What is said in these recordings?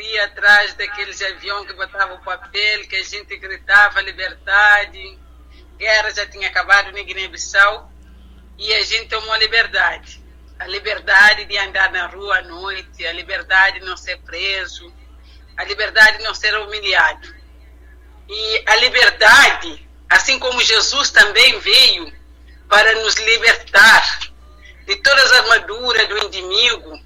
corria atrás daqueles aviões que botavam o papel, que a gente gritava liberdade. Guerra já tinha acabado na Guiné-Bissau e a gente tomou a liberdade. A liberdade de andar na rua à noite, a liberdade de não ser preso, a liberdade de não ser humilhado. E a liberdade, assim como Jesus também veio para nos libertar de todas as armaduras do inimigo,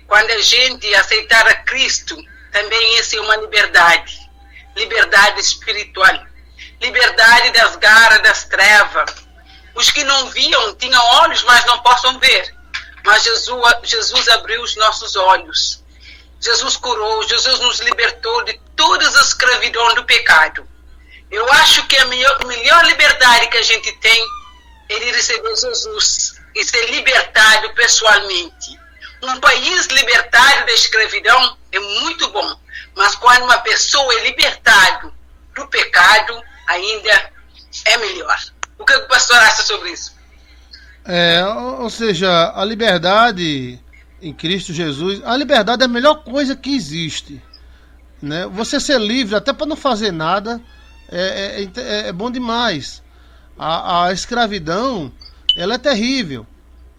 quando a gente aceitar a Cristo, também essa é uma liberdade. Liberdade espiritual. Liberdade das garras, das trevas. Os que não viam tinham olhos, mas não possam ver. Mas Jesus abriu os nossos olhos. Jesus curou, Jesus nos libertou de todas as escravidão do pecado. Eu acho que a melhor liberdade que a gente tem é de receber Jesus e ser libertado pessoalmente. Um país libertado da escravidão é muito bom, mas quando uma pessoa é libertada do pecado, ainda é melhor. O que o pastor acha sobre isso? Ou seja, a liberdade em Cristo Jesus, a liberdade é a melhor coisa que existe, né? Você ser livre até para não fazer nada é bom demais. A escravidão, ela é terrível,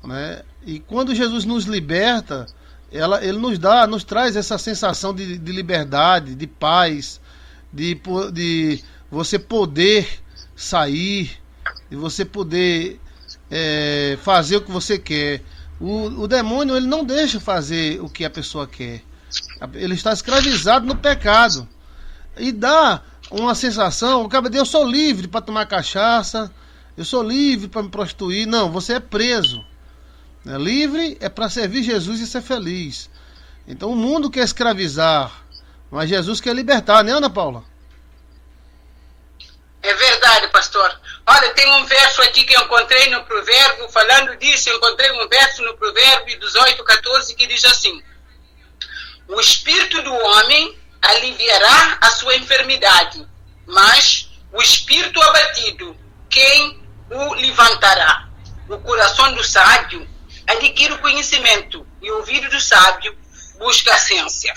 né? E quando Jesus nos liberta, ele nos traz essa sensação de liberdade, de paz, de você poder sair, de você poder fazer o que você quer. O demônio, ele não deixa fazer o que a pessoa quer. Ele está escravizado no pecado. E dá uma sensação, eu sou livre para tomar cachaça, eu sou livre para me prostituir. Não, você é preso. Livre é para servir Jesus e ser feliz. Então o mundo quer escravizar, mas Jesus quer libertar, né, Ana Paula? É verdade, pastor. Olha, tem um verso aqui que eu encontrei no Provérbio, falando disso, eu encontrei um verso no Provérbio 18:14 que diz assim: o espírito do homem aliviará a sua enfermidade, mas o espírito abatido, quem o levantará? O coração do sábio adquire o conhecimento e o ouvido do sábio busca a ciência.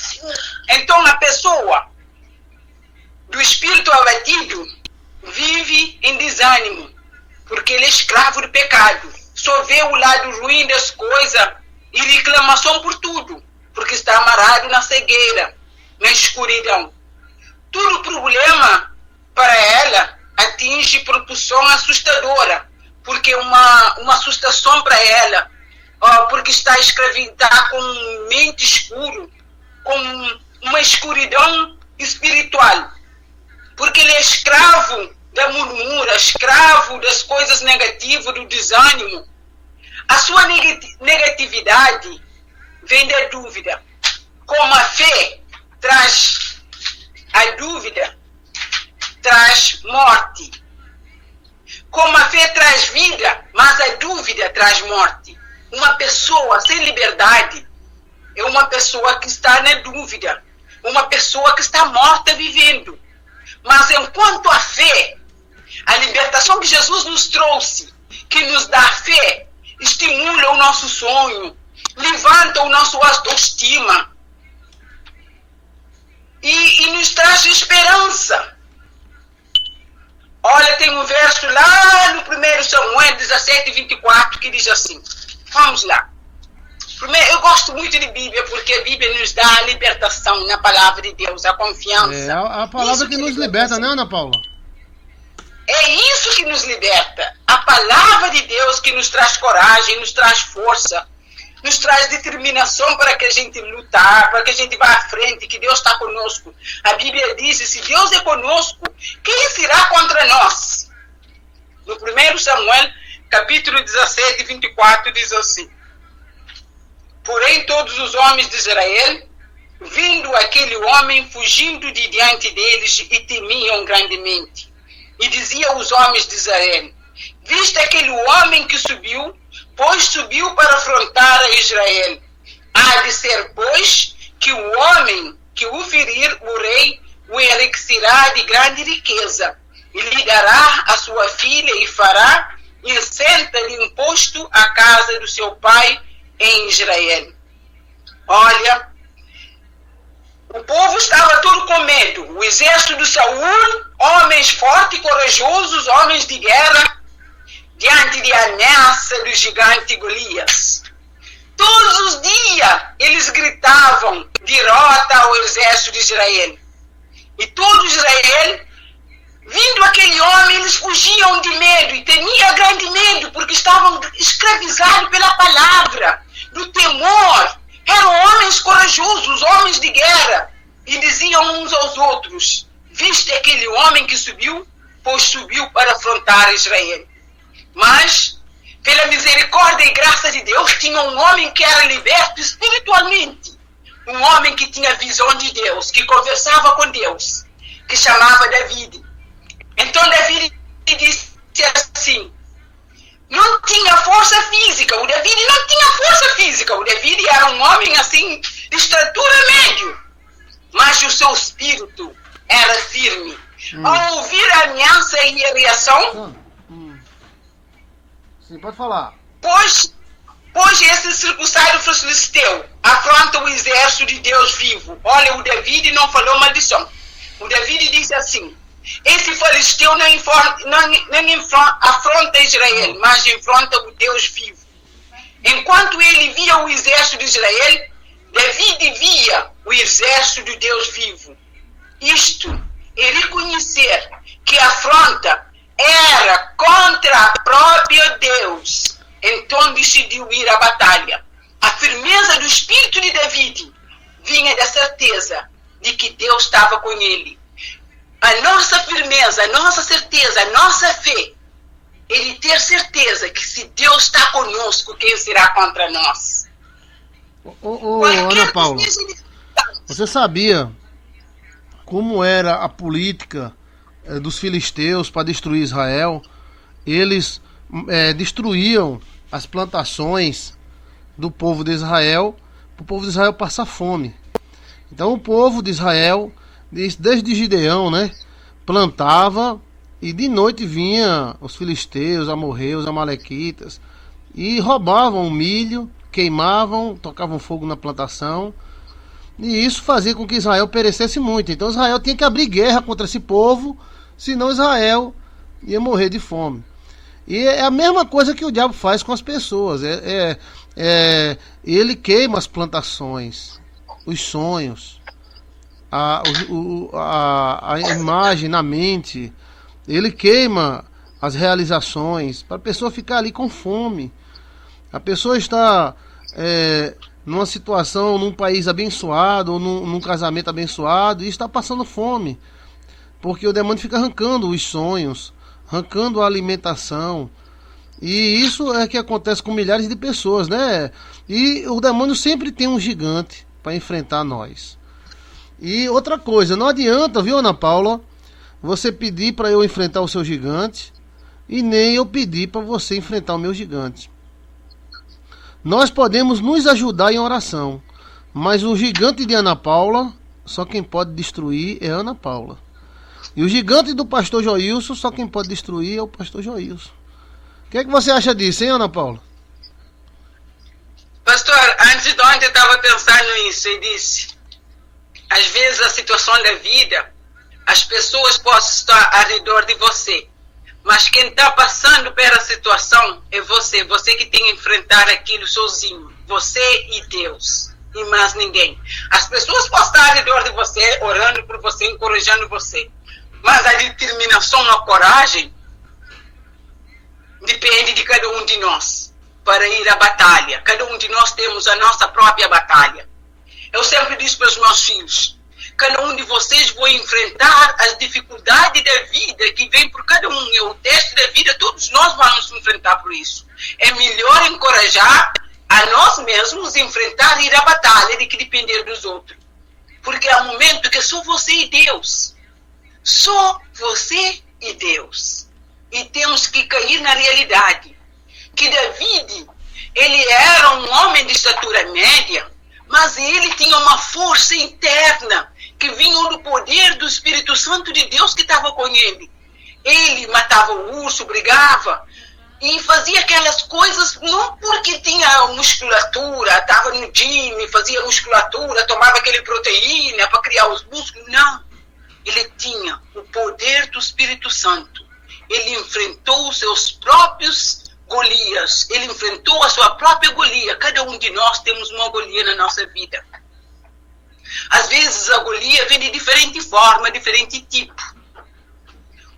Então a pessoa do espírito abatido vive em desânimo, porque ele é escravo do pecado, só vê o lado ruim das coisas e reclamação por tudo, porque está amarrado na cegueira, na escuridão. Todo problema para ela atinge proporção assustadora, porque uma assustação para ela, porque está escravizada com mente escura, com uma escuridão espiritual, porque ele é escravo da murmura, escravo das coisas negativas, do desânimo. A sua negatividade vem da dúvida. Como a fé traz a dúvida, traz morte. Como a fé traz vida, mas a dúvida traz morte. Uma pessoa sem liberdade é uma pessoa que está na dúvida, uma pessoa que está morta vivendo. Mas enquanto a fé, a libertação que Jesus nos trouxe, que nos dá fé, estimula o nosso sonho, levanta o nosso autoestima e nos traz esperança. Olha, tem um verso lá no 1 Samuel 17:24 que diz assim, vamos lá. Eu gosto muito de Bíblia, porque a Bíblia nos dá a libertação na palavra de Deus, a confiança. É a palavra que nos liberta, né, Ana Paula? É isso que nos liberta. A palavra de Deus que nos traz coragem, nos traz força, nos traz determinação para que a gente lutar, para que a gente vá à frente, que Deus está conosco. A Bíblia diz, se Deus é conosco, quem será contra nós? No 1 Samuel, capítulo 17:24, diz assim: porém todos os homens de Israel, vindo aquele homem, fugindo de diante deles, e temiam grandemente. E dizia aos homens de Israel: viste aquele homem que subiu, pois subiu para afrontar a Israel. Há de ser, pois, que o homem que o ferir, o rei, o enriquecerá de grande riqueza, e lhe dará a sua filha, e fará, e assenta-lhe um posto à casa do seu pai em Israel. Olha, O povo estava todo com medo. O exército de Saul, homens fortes e corajosos, homens de guerra, diante da ameaça do gigante Golias. Todos os dias eles gritavam derrota ao exército de Israel. E todo Israel, vindo aquele homem, eles fugiam de medo e temiam grande medo, porque estavam escravizados pela palavra, do temor. Eram homens corajosos, homens de guerra, e diziam uns aos outros: viste aquele homem que subiu? Pois subiu para afrontar Israel. Mas, pela misericórdia e graça de Deus, tinha um homem que era liberto espiritualmente, um homem que tinha visão de Deus, que conversava com Deus, que chamava David. Então David disse assim, não tinha força física, o David não tinha força física, o David era um homem assim, de estatura médio, mas o seu espírito era firme. Ao ouvir a ameaça e a reação, sim, pode falar. Pois esse circunstância filisteu afronta o exército de Deus vivo. Olha, o David não falou maldição. O David disse assim, esse filisteu não afronta Israel, mas afronta o Deus vivo. Enquanto ele via o exército de Israel, David via o exército de Deus vivo. Isto é reconhecer que a afronta era contra o próprio Deus. Então decidiu ir à batalha. A firmeza do espírito de David vinha da certeza de que Deus estava com ele. A nossa firmeza, a nossa certeza, a nossa fé, ele ter certeza que se Deus está conosco, quem será contra nós? Ana Paula, você sabia como era a política dos filisteus para destruir Israel? Eles destruíam as plantações do povo de Israel, para o povo de Israel passar fome. Então o povo de Israel, desde Gideão, né, plantava, e de noite vinha os filisteus, amorreus, amalequitas, e roubavam o milho, queimavam, tocavam fogo na plantação, e isso fazia com que Israel perecesse muito. Então Israel tinha que abrir guerra contra esse povo, senão Israel ia morrer de fome. E é a mesma coisa que o diabo faz com as pessoas. Ele queima as plantações, os sonhos, a imagem na mente. Ele queima as realizações para a pessoa ficar ali com fome. A pessoa está numa situação, num país abençoado, ou num casamento abençoado, e está passando fome, porque o demônio fica arrancando os sonhos, arrancando a alimentação. E isso é que acontece com milhares de pessoas, né? E o demônio sempre tem um gigante para enfrentar nós. E outra coisa, não adianta, viu, Ana Paula, você pedir para eu enfrentar o seu gigante, e nem eu pedir para você enfrentar o meu gigante. Nós podemos nos ajudar em oração, mas o gigante de Ana Paula, só quem pode destruir é Ana Paula. E o gigante do pastor Joilson, só quem pode destruir é o pastor Joilson. O que é que você acha disso, hein, Ana Paula? Pastor, antes de ontem eu estava pensando nisso e disse, às vezes a situação da vida, as pessoas possam estar ao redor de você, mas quem está passando pela situação é você que tem que enfrentar aquilo sozinho, você e Deus, e mais ninguém. As pessoas possam estar ao redor de você, orando por você, encorajando você, mas a determinação, a coragem, depende de cada um de nós para ir à batalha. Cada um de nós temos a nossa própria batalha. Eu sempre disse para os meus filhos, cada um de vocês vai enfrentar as dificuldades da vida que vem por cada um. É o teste da vida, todos nós vamos enfrentar por isso. É melhor encorajar a nós mesmos enfrentar e ir à batalha do que depender dos outros. Porque há um momento que é só você e Deus. Só você e Deus. E temos que cair na realidade que David, ele era um homem de estatura média, mas ele tinha uma força interna que vinha do poder do Espírito Santo de Deus que estava com ele. Ele matava o urso, brigava, E fazia aquelas coisas não porque tinha musculatura, estava no gym, fazia musculatura, tomava aquele proteína para criar os músculos. Não. Ele tinha o poder do Espírito Santo. Ele enfrentou os seus próprios Golias. Ele enfrentou a sua própria Golia. Cada um de nós temos uma Golia na nossa vida. Às vezes a Golia vem de diferente forma, diferente tipo.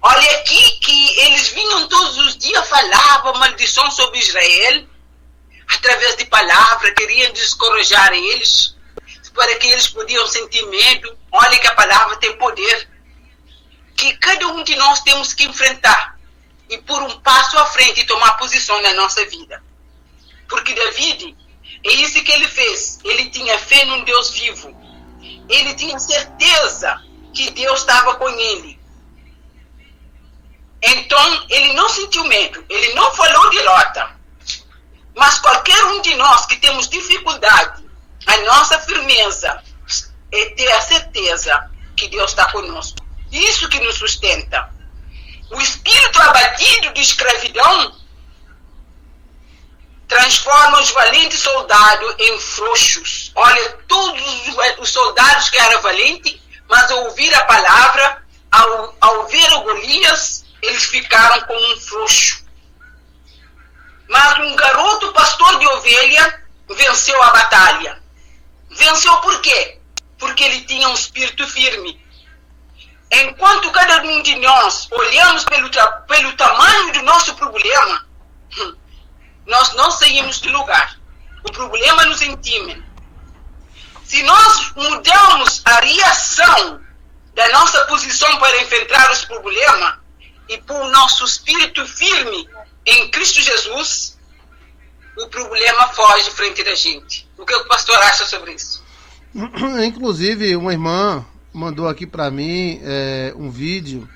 Olha aqui que eles vinham todos os dias, falavam maldição sobre Israel, através de palavras, queriam descorajar eles, para que eles podiam sentir medo. Olha que a palavra tem poder, que cada um de nós temos que enfrentar, e por um passo à frente tomar posição na nossa vida. Porque David, é isso que ele fez, ele tinha fé num Deus vivo, ele tinha certeza que Deus estava com ele. Então, ele não sentiu medo, ele não falou derrota. Mas qualquer um de nós que temos dificuldade, a nossa firmeza é ter a certeza que Deus está conosco. Isso que nos sustenta. O espírito abatido de escravidão transforma os valentes soldados em frouxos. Olha, todos os soldados que eram valentes, mas ao ouvir a palavra, ao ver o Golias, eles ficaram como um frouxo. Mas um garoto pastor de ovelha venceu a batalha. Venceu por quê? Porque ele tinha um espírito firme. Enquanto cada um de nós olhamos pelo tamanho do nosso problema, nós não saímos do lugar. O problema nos intima. Se nós mudamos a reação da nossa posição para enfrentar os problemas, e por nosso espírito firme em Cristo Jesus, o problema foge frente da gente. O que o pastor acha sobre isso? Inclusive, uma irmã mandou aqui para mim um vídeo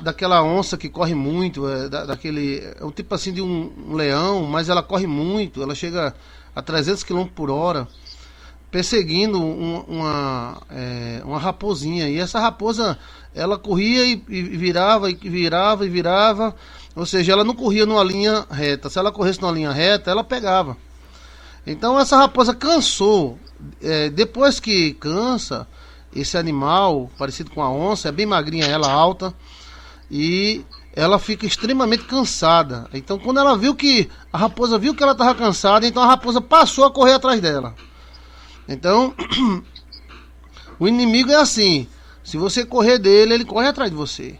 daquela onça que corre muito, é um tipo assim de um leão, mas ela corre muito, ela chega a 300 km por hora, perseguindo uma raposinha. E essa raposa, ela corria e virava, ou seja, ela não corria numa linha reta. Se ela corresse numa linha reta, ela pegava. Então essa raposa cansou. Depois que cansa, esse animal, parecido com a onça, é bem magrinha, ela alta, e ela fica extremamente cansada. Então quando ela viu que a raposa viu que ela estava cansada, então a raposa passou a correr atrás dela. Então o inimigo é assim, se você correr dele, ele corre atrás de você.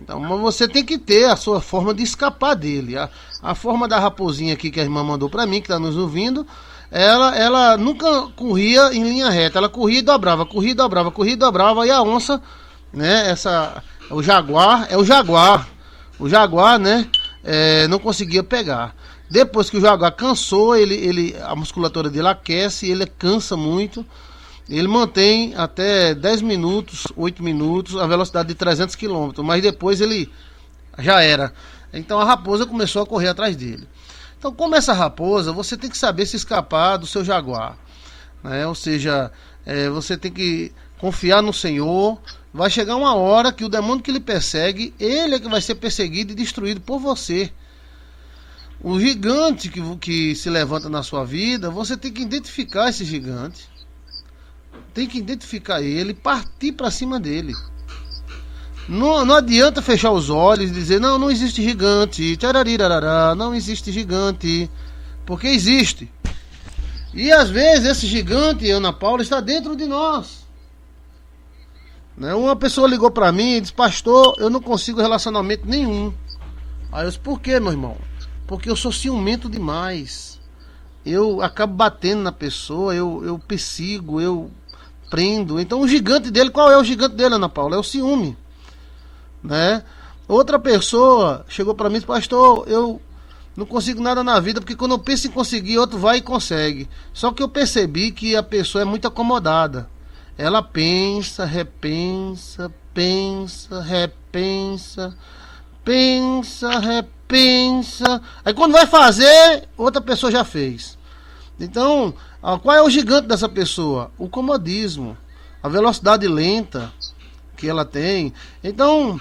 Então, mas você tem que ter a sua forma de escapar dele. A forma da raposinha aqui que a irmã mandou para mim, que está nos ouvindo, ela nunca corria em linha reta, ela corria e dobrava, e a onça, né, o jaguar, né, não conseguia pegar. Depois que o jaguar cansou, a musculatura dele aquece, ele cansa muito, ele mantém até 10 minutos, 8 minutos, a velocidade de 300 km, mas depois ele já era. Então a raposa começou a correr atrás dele. Então, como essa raposa, você tem que saber se escapar do seu jaguar, né? Ou seja, você tem que confiar no Senhor. Vai chegar uma hora que o demônio que lhe persegue, ele é que vai ser perseguido e destruído por você. O gigante que se levanta na sua vida, você tem que identificar esse gigante. Tem que identificar ele e partir para cima dele. Não adianta fechar os olhos e dizer, não existe gigante, tchararirarará, não existe gigante, porque existe. E às vezes esse gigante, Ana Paula, está dentro de nós. Né? Uma pessoa ligou para mim e disse, pastor, eu não consigo relacionamento nenhum. Aí eu disse, por quê, meu irmão? Porque eu sou ciumento demais. Eu acabo batendo na pessoa, eu persigo, eu prendo. Então o gigante dele, qual é o gigante dele, Ana Paula? É o ciúme. Né? Outra pessoa chegou para mim e disse, pastor, eu não consigo nada na vida, porque quando eu penso em conseguir, outro vai e consegue. Só que eu percebi que a pessoa é muito acomodada. Ela pensa, repensa, repensa. Aí quando vai fazer, outra pessoa já fez. Então, qual é o gigante dessa pessoa? O comodismo, a velocidade lenta que ela tem. Então,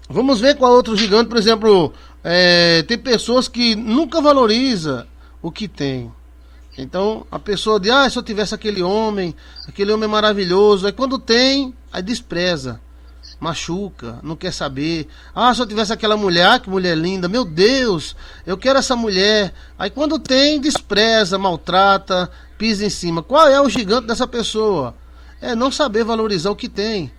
vamos ver qual é outro gigante. Por exemplo, tem pessoas que nunca valorizam o que tem. Então a pessoa diz, se eu tivesse aquele homem maravilhoso, aí quando tem, aí despreza, machuca, não quer saber. Se eu tivesse aquela mulher, que mulher linda, meu Deus, eu quero essa mulher. Aí quando tem, despreza, maltrata, pisa em cima. Qual é o gigante dessa pessoa? É não saber valorizar o que tem.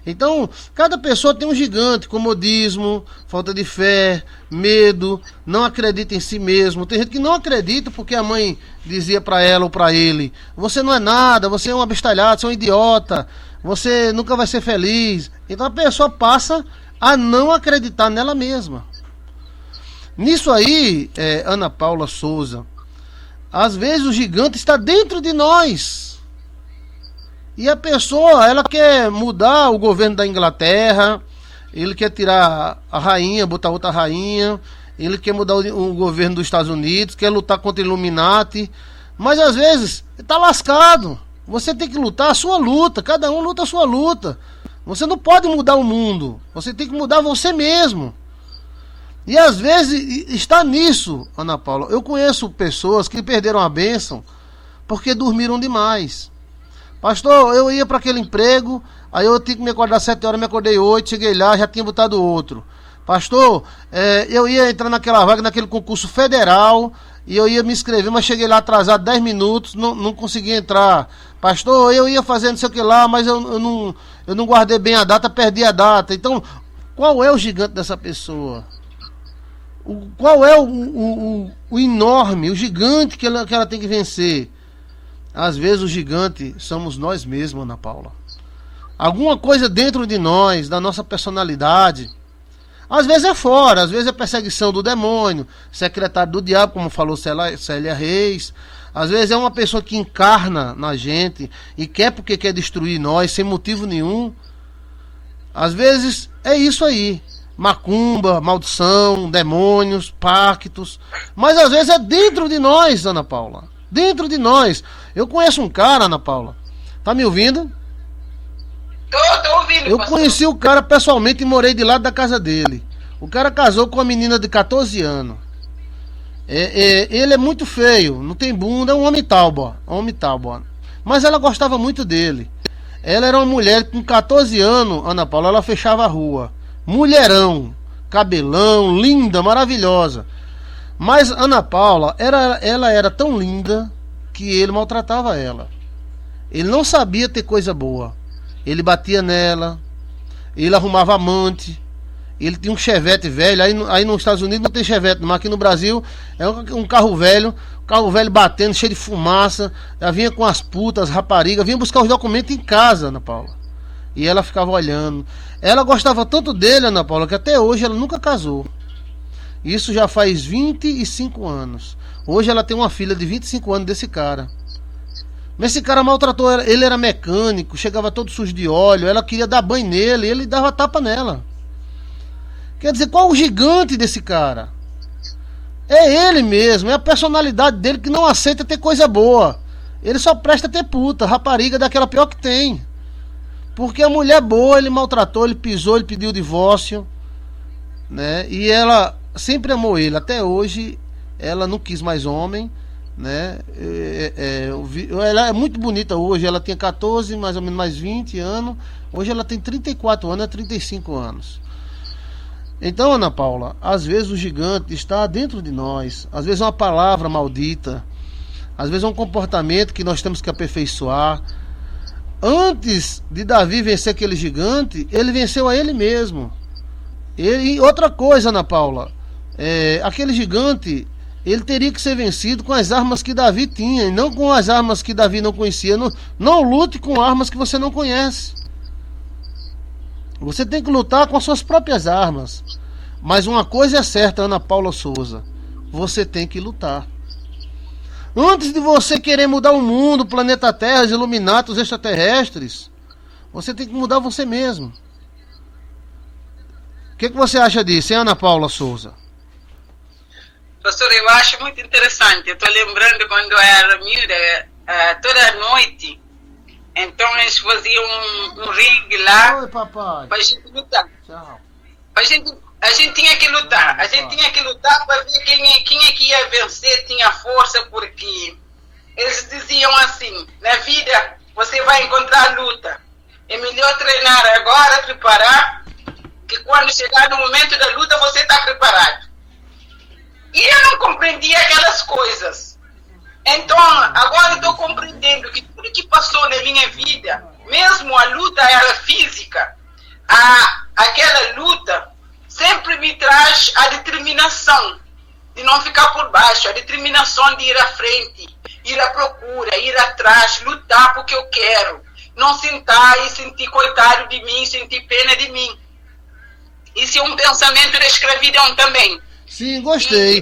Então, cada pessoa tem um gigante: comodismo, falta de fé, medo, não acredita em si mesmo. Tem gente que não acredita porque a mãe dizia para ela ou para ele: você não é nada, você é um abestalhado, você é um idiota, você nunca vai ser feliz. Então a pessoa passa a não acreditar nela mesma. Nisso aí, Ana Paula Souza, às vezes o gigante está dentro de nós. E a pessoa, ela quer mudar o governo da Inglaterra, ele quer tirar a rainha, botar outra rainha, ele quer mudar o governo dos Estados Unidos, quer lutar contra o Illuminati, mas às vezes está lascado. Você tem que lutar a sua luta, cada um luta a sua luta. Você não pode mudar o mundo, você tem que mudar você mesmo. E às vezes está nisso, Ana Paula. Eu conheço pessoas que perderam a bênção porque dormiram demais. Pastor, eu ia para aquele emprego, aí eu tinha que me acordar 7 horas, me acordei 8, cheguei lá, já tinha botado outro. Pastor, eu ia entrar naquela vaga, naquele concurso federal, e eu ia me inscrever, mas cheguei lá atrasado 10 minutos, não consegui entrar. Pastor, eu ia fazer não sei o que lá, mas eu não guardei bem a data, perdi a data. Então, qual é o gigante dessa pessoa? Qual é o enorme, o gigante que ela tem que vencer? Às vezes o gigante somos nós mesmos, Ana Paula. Alguma coisa dentro de nós, da nossa personalidade. Às vezes é fora, às vezes é perseguição do demônio, secretário do diabo, como falou Célia Reis. Às vezes é uma pessoa que encarna na gente e quer porque quer destruir nós, sem motivo nenhum. Às vezes é isso aí: macumba, maldição, demônios, pactos. Mas às vezes é dentro de nós, Ana Paula. Dentro de nós. Eu conheço um cara, Ana Paula. Tá me ouvindo? Tô ouvindo, eu pastor. Conheci o cara pessoalmente e morei de lado da casa dele. O cara casou com uma menina de 14 anos. Ele é muito feio, não tem bunda, é um homem talbo. Mas ela gostava muito dele. Ela era uma mulher com 14 anos, Ana Paula, ela fechava a rua. Mulherão, cabelão, linda, maravilhosa. Mas Ana Paula, ela era tão linda que ele maltratava ela. Ele não sabia ter coisa boa. Ele batia nela, ele arrumava amante, ele tinha um Chevette velho. Aí nos Estados Unidos não tem Chevette, mas aqui no Brasil é um carro velho batendo, cheio de fumaça. Ela vinha com as putas, as raparigas, vinha buscar os documentos em casa, Ana Paula. E ela ficava olhando. Ela gostava tanto dele, Ana Paula, que até hoje ela nunca casou. Isso já faz 25 anos. Hoje ela tem uma filha de 25 anos desse cara. Mas esse cara maltratou ela. Ele era mecânico, chegava todo sujo de óleo. Ela queria dar banho nele, ele dava tapa nela. Quer dizer, qual o gigante desse cara? É ele mesmo, é a personalidade dele que não aceita ter coisa boa. Ele só presta ter puta, rapariga daquela pior que tem. Porque a mulher boa ele maltratou, ele pisou, ele pediu divórcio, né? E ela sempre amou ele. Até hoje ela não quis mais homem, né? Ela é muito bonita hoje. Ela tinha 14, mais ou menos mais 20 anos. Hoje ela tem 34 anos, 35 anos. Então, Ana Paula, às vezes o gigante está dentro de nós. Às vezes é uma palavra maldita, às vezes é um comportamento que nós temos que aperfeiçoar. Antes de Davi vencer aquele gigante, ele venceu a ele mesmo. E outra coisa, Ana Paula, aquele gigante, ele teria que ser vencido com as armas que Davi tinha, e não com as armas que Davi não conhecia. Não lute com armas que você não conhece. Você tem que lutar com as suas próprias armas. Mas uma coisa é certa, Ana Paula Souza: você tem que lutar. Antes de você querer mudar o mundo, o planeta Terra, os Illuminati, os extraterrestres, você tem que mudar você mesmo. O que você acha disso, hein, Ana Paula Souza? Pastor, eu acho muito interessante. Eu estou lembrando quando eu era miúda, toda noite, então eles faziam um ringue lá. Oi, papai. Pra gente lutar. Tchau. Pra gente A gente tinha que lutar. A gente tinha que lutar para ver quem é que ia vencer, tinha força, porque eles diziam assim, na vida você vai encontrar luta. É melhor treinar agora, preparar, que quando chegar no momento da luta você está preparado. E eu não compreendia aquelas coisas. Então, agora eu estou compreendendo que tudo que passou na minha vida, mesmo a luta era física, aquela luta sempre me traz a determinação de não ficar por baixo, a determinação de ir à frente, ir à procura, ir atrás, lutar porque eu quero, não sentar e sentir coitado de mim, sentir pena de mim. Isso é um pensamento da escravidão também. Sim, gostei.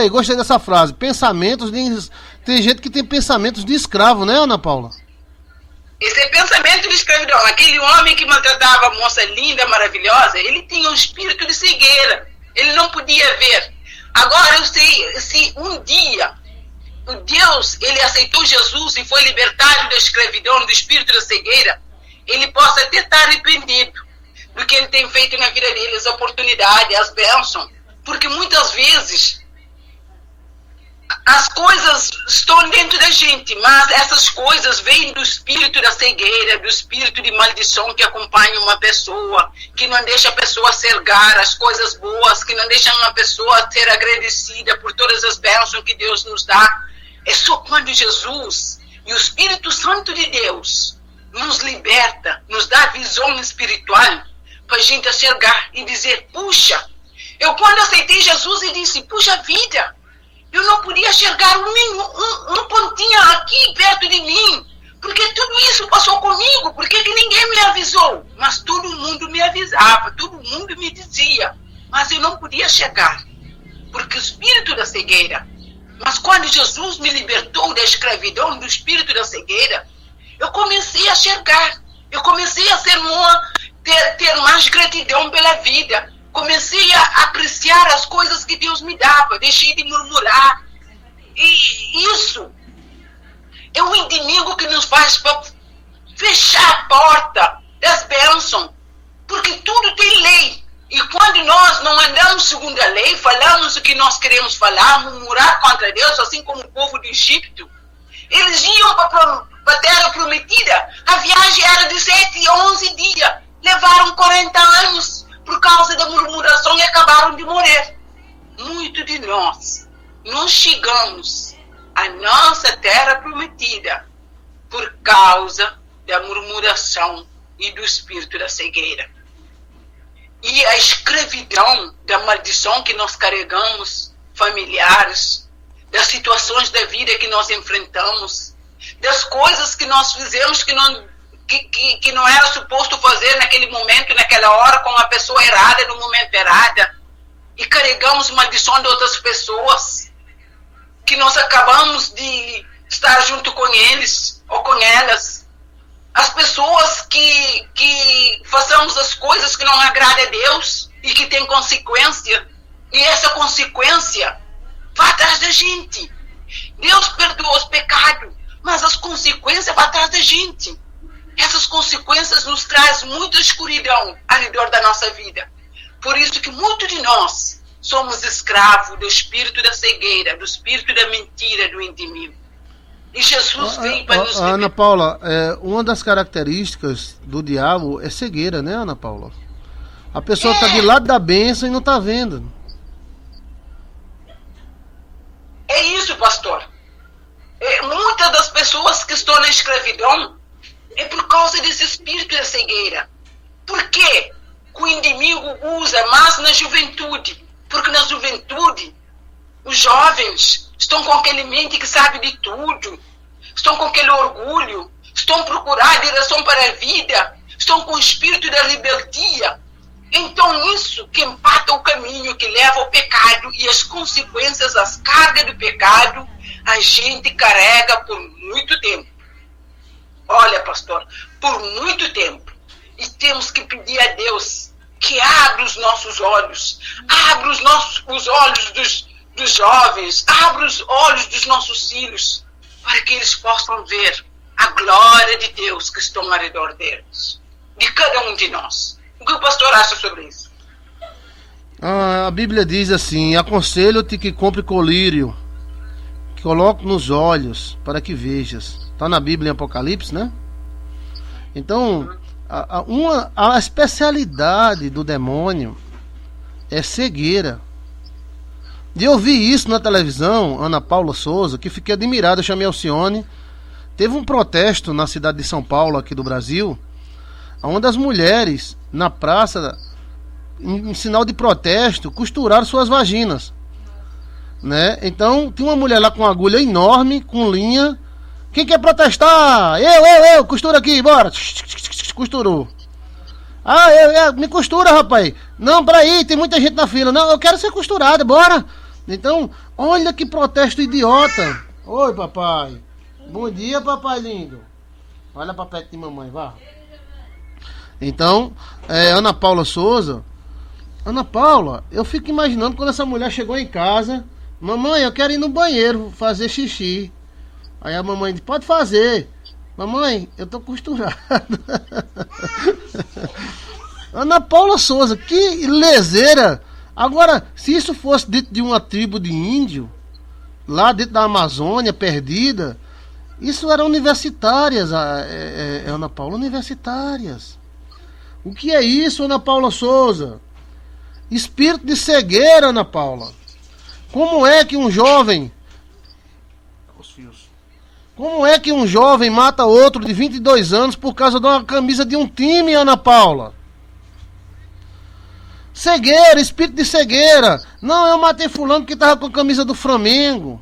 Gostei dessa frase. Pensamentos de... Tem gente que tem pensamentos de escravo, né, Ana Paula? Esse é pensamento de escravidão. Aquele homem que maltratava a moça linda, maravilhosa, ele tinha um espírito de cegueira. Ele não podia ver. Agora eu sei, se um dia o Deus, ele aceitou Jesus e foi libertado da escravidão, do espírito da cegueira, ele possa até estar arrependido do que ele tem feito na vida dele, as oportunidades, as bênçãos. Porque muitas vezes as coisas estão dentro da gente, mas essas coisas vêm do espírito da cegueira, do espírito de maldição que acompanha uma pessoa, que não deixa a pessoa cercar as coisas boas, que não deixa uma pessoa ser agradecida por todas as bênçãos que Deus nos dá. É só quando Jesus e o Espírito Santo de Deus nos liberta, nos dá visão espiritual para a gente enxergar e dizer, puxa, eu quando aceitei Jesus e disse, puxa vida, eu não podia enxergar um pontinho aqui perto de mim, porque tudo isso passou comigo, por que ninguém me avisou? Mas todo mundo me avisava, todo mundo me dizia, mas eu não podia chegar, porque o espírito da cegueira. Mas quando Jesus me libertou da escravidão, do espírito da cegueira, eu comecei a enxergar, eu comecei a ter mais gratidão pela vida. Comecei a apreciar as coisas que Deus me dava, deixei de murmurar. E isso é o inimigo que nos faz fechar a porta das bênçãos, porque tudo tem lei. E quando nós não andamos segundo a lei, falamos o que nós queremos falar, murmurar contra Deus, assim como o povo do Egito, eles iam para a terra prometida, a viagem era de 7 e 11 dias, levaram 40 anos, por causa da murmuração e acabaram de morrer. Muito de nós não chegamos à nossa terra prometida por causa da murmuração e do espírito da cegueira. E a escravidão da maldição que nós carregamos, familiares, das situações da vida que nós enfrentamos, das coisas que nós fizemos que não era suposto fazer naquele momento, naquela hora, com a pessoa errada, no momento errado, e carregamos maldição de outras pessoas, que nós acabamos de estar junto com eles ou com elas. As pessoas que façamos as coisas que não agradam a Deus e que tem consequência, e essa consequência vai atrás da gente. Deus perdoa os pecados, mas as consequências vão atrás da gente. Essas consequências nos trazem muita escuridão ao redor da nossa vida. Por isso que muitos de nós somos escravos do espírito da cegueira, do espírito da mentira do inimigo. E Jesus veio para nos libertar. Ana Paula, uma das características do diabo é cegueira, né, Ana Paula? A pessoa está de lado da bênção e não está vendo. É isso, pastor. Muitas das pessoas que estão na escravidão é por causa desse espírito da cegueira. Por quê? O inimigo usa mais na juventude. Porque na juventude, os jovens estão com aquele mente que sabe de tudo. Estão com aquele orgulho. Estão procurando direção para a vida. Estão com o espírito da rebeldia. Então isso que empata o caminho, que leva ao pecado. E as consequências, as cargas do pecado, a gente carrega por muito tempo. Olha, pastor, por muito tempo. E temos que pedir a Deus que abra os nossos olhos, abra os olhos dos jovens, abra os olhos dos nossos filhos, para que eles possam ver a glória de Deus que está ao redor deles, de cada um de nós. O que o pastor acha sobre isso? A Bíblia diz assim: aconselho-te que compre colírio, que coloque nos olhos para que vejas. Está na Bíblia em Apocalipse, né? Então, a especialidade do demônio é cegueira. E eu vi isso na televisão, Ana Paula Souza, que fiquei admirado. Eu chamei Alcione. Teve um protesto na cidade de São Paulo, aqui do Brasil, onde as mulheres, na praça, em sinal de protesto, costuraram suas vaginas, né? Então, tinha uma mulher lá com uma agulha enorme, com linha. Quem quer protestar? Eu, costura aqui, bora. Costurou. Me costura, rapaz. Não, peraí, tem muita gente na fila. Não, eu quero ser costurada, bora. Então, olha que protesto idiota. Oi, papai. Bom dia, papai lindo. Olha pra perto de mamãe, vá. Então, Ana Paula Souza. Ana Paula, eu fico imaginando quando essa mulher chegou em casa. Mamãe, eu quero ir no banheiro fazer xixi. Aí a mamãe disse, pode fazer. Mamãe, eu tô costurada. Ana Paula Souza, que leseira. Agora, se isso fosse dentro de uma tribo de índio, lá dentro da Amazônia, perdida, isso eram universitárias, Ana Paula, universitárias. O que é isso, Ana Paula Souza? Espírito de cegueira, Ana Paula. Como é que um jovem... Como é que um jovem mata outro de 22 anos por causa de uma camisa de um time, Ana Paula? Cegueira, espírito de cegueira. Não, eu matei fulano que estava com a camisa do Flamengo.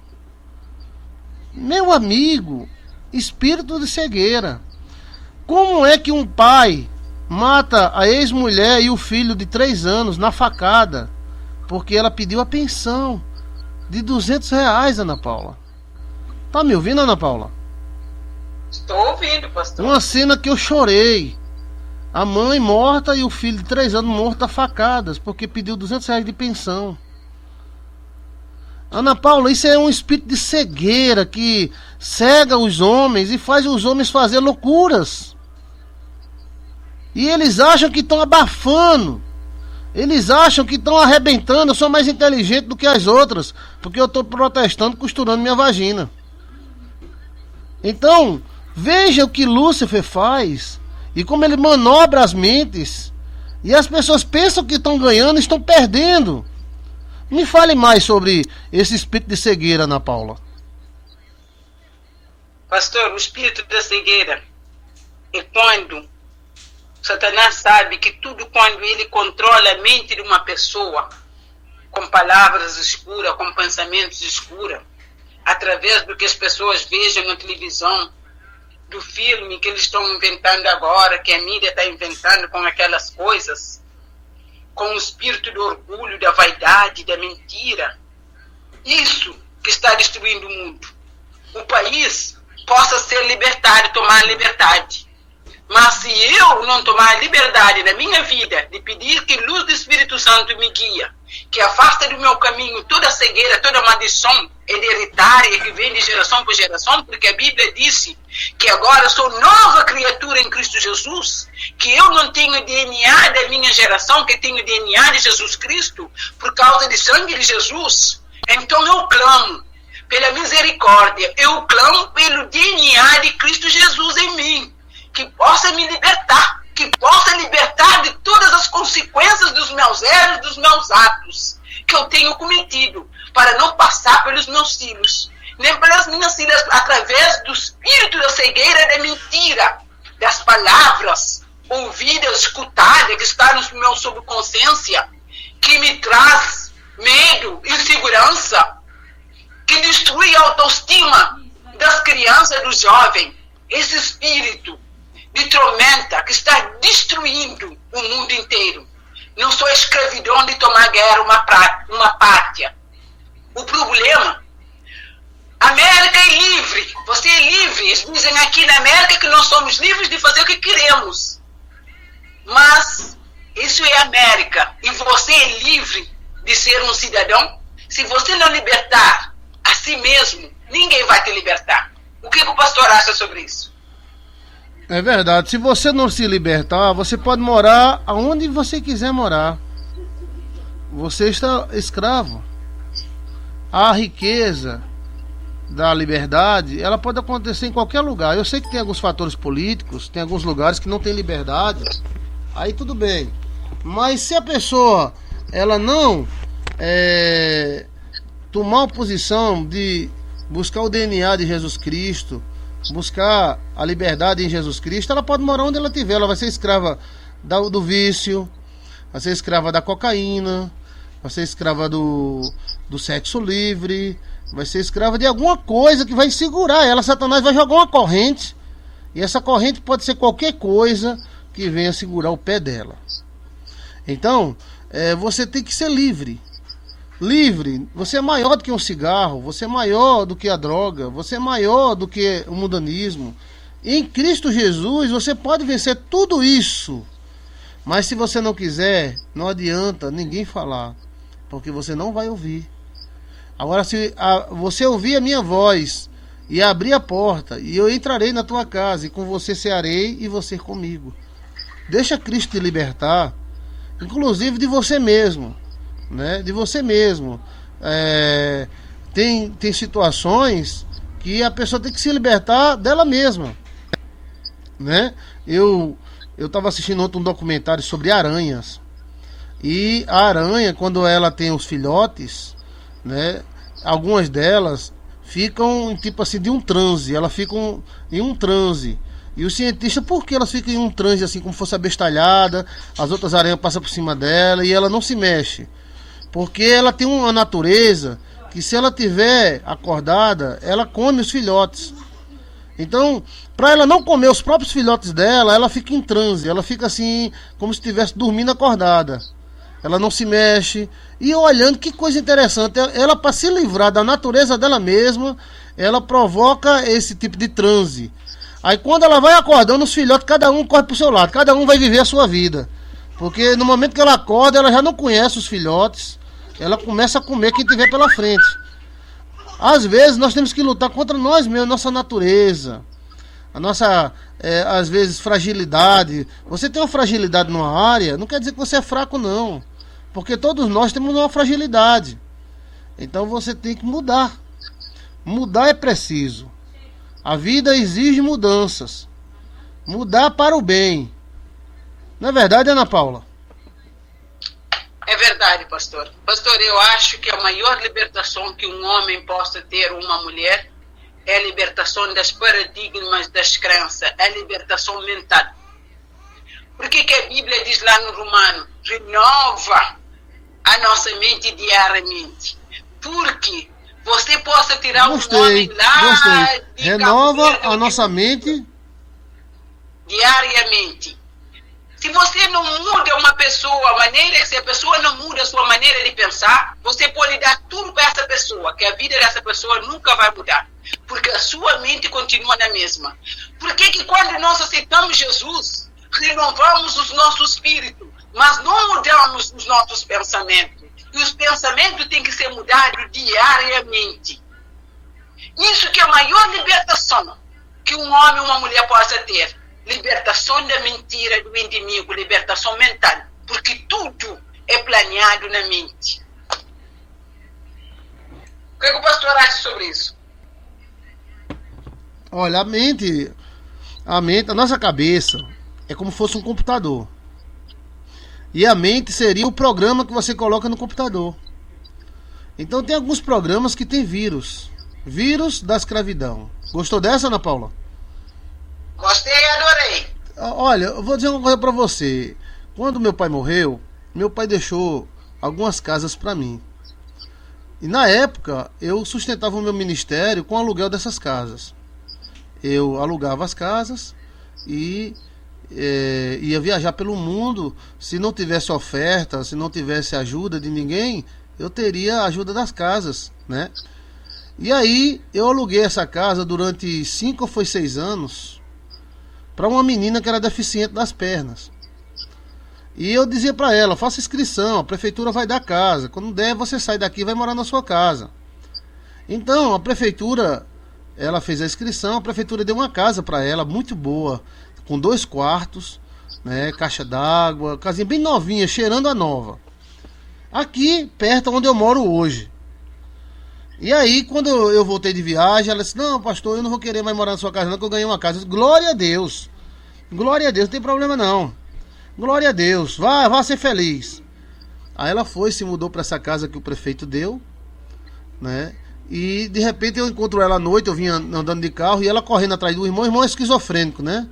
Meu amigo, espírito de cegueira. Como é que um pai mata a ex-mulher e o filho de 3 anos na facada porque ela pediu a pensão de R$200, Ana Paula? Tá me ouvindo, Ana Paula? Estou ouvindo, pastor. Uma cena que eu chorei. A mãe morta e o filho de 3 anos morto a facadas porque pediu R$200 de pensão. Ana Paula, isso é um espírito de cegueira que cega os homens e faz os homens fazer loucuras. E eles acham que estão abafando. Eles acham que estão arrebentando. Eu sou mais inteligente do que as outras porque eu estou protestando, costurando minha vagina. Então, veja o que Lúcifer faz e como ele manobra as mentes. E as pessoas pensam que estão ganhando e estão perdendo. Me fale mais sobre esse espírito de cegueira, Ana Paula. Pastor, o espírito da cegueira é quando Satanás sabe que tudo quando ele controla a mente de uma pessoa com palavras escuras, com pensamentos escuros, através do que as pessoas vejam na televisão, do filme que eles estão inventando agora, que a mídia está inventando com aquelas coisas, com o espírito do orgulho, da vaidade, da mentira. Isso que está destruindo o mundo. O país possa ser libertário, tomar a liberdade. Mas se eu não tomar a liberdade na minha vida de pedir que a luz do Espírito Santo me guia, que afasta do meu caminho toda cegueira, toda maldição hereditária que vem de geração por geração, porque a Bíblia disse que agora sou nova criatura em Cristo Jesus, que eu não tenho DNA da minha geração, que tenho DNA de Jesus Cristo, por causa do sangue de Jesus. Então eu clamo pela misericórdia, eu clamo pelo DNA de Cristo Jesus em mim, que possa me libertar, que possa libertar de todas as consequências dos meus erros, dos meus atos que eu tenho cometido, para não passar pelos meus filhos, nem pelas minhas filhas, através do espírito da cegueira da mentira, das palavras ouvidas, escutadas, que está no meu subconsciência, que me traz medo, insegurança, que destrui a autoestima das crianças e dos jovens. Esse espírito de tormenta que está destruindo o mundo inteiro. Não só a escravidão de tomar guerra uma pátria. O problema, a América é livre, você é livre. Eles dizem aqui na América que nós somos livres de fazer o que queremos. Mas isso é América. E você é livre de ser um cidadão? Se você não libertar a si mesmo, ninguém vai te libertar. O que o pastor acha sobre isso? É verdade, se você não se libertar, você pode morar aonde você quiser morar. você está escravo. A riqueza da liberdade, ela pode acontecer em qualquer lugar. Eu sei que tem alguns fatores políticos, tem alguns lugares que não tem liberdade, aí tudo bem. Mas se a pessoa ela não tomar uma posição de buscar o DNA de Jesus Cristo, buscar a liberdade em Jesus Cristo, ela pode morar onde ela estiver. Ela vai ser escrava do vício, vai ser escrava da cocaína, vai ser escrava do sexo livre, vai ser escrava de alguma coisa que vai segurar ela. Satanás vai jogar uma corrente, e essa corrente pode ser qualquer coisa que venha segurar o pé dela. Então, você tem que ser livre. Livre, você é maior do que um cigarro, você é maior do que a droga, você é maior do que o mundanismo. Em Cristo Jesus você pode vencer tudo isso. Mas se você não quiser, não adianta ninguém falar, porque você não vai ouvir. Agora, se você ouvir a minha voz e abrir a porta, e eu entrarei na tua casa, e com você cearei e você comigo. Deixa Cristo te libertar, inclusive de você mesmo, né? De você mesmo. Tem situações que a pessoa tem que se libertar dela mesma, né? Eu estava assistindo ontem um documentário sobre aranhas, e a aranha, quando ela tem os filhotes, né, algumas delas ficam tipo assim de um transe, elas ficam em um transe. E o cientista, por que elas ficam em um transe assim, como fosse abestalhada, as outras aranhas passam por cima dela e ela não se mexe? Porque ela tem uma natureza que, se ela tiver acordada, ela come os filhotes. Então, para ela não comer os próprios filhotes dela, ela fica em transe, ela fica assim, como se estivesse dormindo acordada. Ela não se mexe. E olhando, que coisa interessante, ela, para se livrar da natureza dela mesma, ela provoca esse tipo de transe. Aí quando ela vai acordando, os filhotes, cada um corre pro seu lado, cada um vai viver a sua vida. Porque no momento que ela acorda, ela já não conhece os filhotes, ela começa a comer quem tiver pela frente. Às vezes nós temos que lutar contra nós mesmos, nossa natureza, a nossa, às vezes, fragilidade. Você tem uma fragilidade numa área, não quer dizer que você é fraco, não. Porque todos nós temos uma fragilidade. Então você tem que mudar. Mudar é preciso. A vida exige mudanças. Mudar para o bem. Não é verdade, Ana Paula? É verdade, pastor. Pastor, eu acho que a maior libertação que um homem possa ter, uma mulher, é a libertação das paradigmas das crenças, a libertação mental. Por que a Bíblia diz lá no Romano? Renova a nossa mente diariamente. Porque você possa tirar um homem lá de renova a nossa mente diariamente. Se você não muda uma pessoa, se a pessoa não muda a sua maneira de pensar, você pode dar tudo para essa pessoa, que a vida dessa pessoa nunca vai mudar. Porque a sua mente continua na mesma. Por que quando nós aceitamos Jesus, renovamos o nosso espírito, mas não mudamos os nossos pensamentos? E os pensamentos têm que ser mudados diariamente. Isso que é a maior libertação que um homem ou uma mulher possa ter. Libertação da mentira do inimigo, libertação mental. Porque tudo é planeado na mente. O que o pastor acha sobre isso? Olha, a mente, a nossa cabeça é como se fosse um computador. E a mente seria o programa que você coloca no computador. Então tem alguns programas que tem vírus. Vírus da escravidão. Gostou dessa, Ana Paula? Gostei e adorei. Olha, eu vou dizer uma coisa pra você. Quando meu pai morreu, meu pai deixou algumas casas pra mim. E na época, eu sustentava o meu ministério com o aluguel dessas casas. Eu alugava as casas e ia viajar pelo mundo. Se não tivesse oferta, se não tivesse ajuda de ninguém, eu teria a ajuda das casas, né? E aí eu aluguei essa casa durante 5 ou 6 anos para uma menina que era deficiente das pernas. E eu dizia para ela: faça inscrição, a prefeitura vai dar casa, quando der você sai daqui e vai morar na sua casa. Então a prefeitura, ela fez a inscrição, a prefeitura deu uma casa para ela, muito boa, com 2 quartos, né, caixa d'água, casinha bem novinha, cheirando a nova. aqui perto onde eu moro hoje. E aí, quando eu voltei de viagem, ela disse: não, pastor, eu não vou querer mais morar na sua casa não, que eu ganhei uma casa. Eu disse: glória a Deus, não tem problema não, glória a Deus, vá ser feliz. Aí ela foi, se mudou para essa casa que o prefeito deu, né? E de repente eu encontro ela à noite, eu vinha andando de carro e ela correndo atrás do irmão. O irmão é esquizofrênico, né?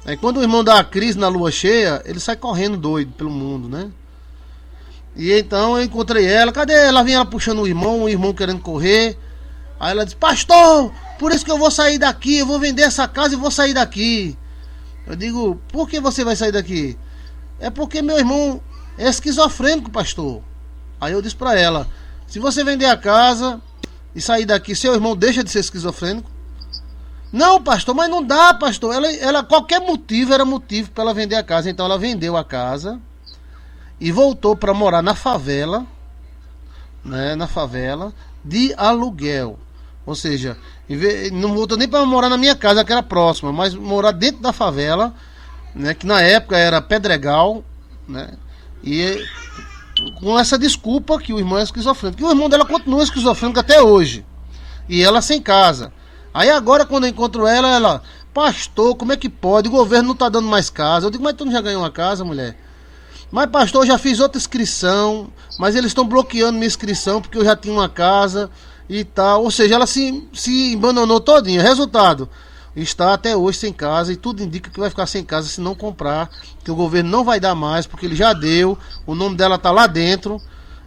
Aí quando o irmão dá a crise na lua cheia, ele sai correndo doido pelo mundo, né? E então eu encontrei ela, cadê ela? Vinha ela puxando o irmão querendo correr. Aí ela disse: pastor, por isso que eu vou sair daqui, eu vou vender essa casa e vou sair daqui. Eu digo: por que você vai sair daqui? É porque meu irmão é esquizofrênico, pastor. Aí eu disse pra ela: se você vender a casa e sair daqui, seu irmão deixa de ser esquizofrênico? Não, pastor, mas não dá, pastor. Ela qualquer motivo era motivo para ela vender a casa. Então ela vendeu a casa e voltou para morar na favela, né, na favela de aluguel. Ou seja, não voltou nem para morar na minha casa, que era próxima, mas morar dentro da favela, né, que na época era Pedregal, né, e com essa desculpa que o irmão é esquizofrênico. Que o irmão dela continua esquizofrênico até hoje. E ela sem casa. Aí agora, quando eu encontro ela: pastor, como é que pode? O governo não tá dando mais casa. Eu digo: mas tu não já ganhou uma casa, mulher? Mas pastor, eu já fiz outra inscrição, mas eles estão bloqueando minha inscrição porque eu já tinha uma casa e tal. Ou seja, ela se embananou todinha. Resultado, está até hoje sem casa, e tudo indica que vai ficar sem casa se não comprar, que o governo não vai dar mais, porque ele já deu, o nome dela tá lá dentro.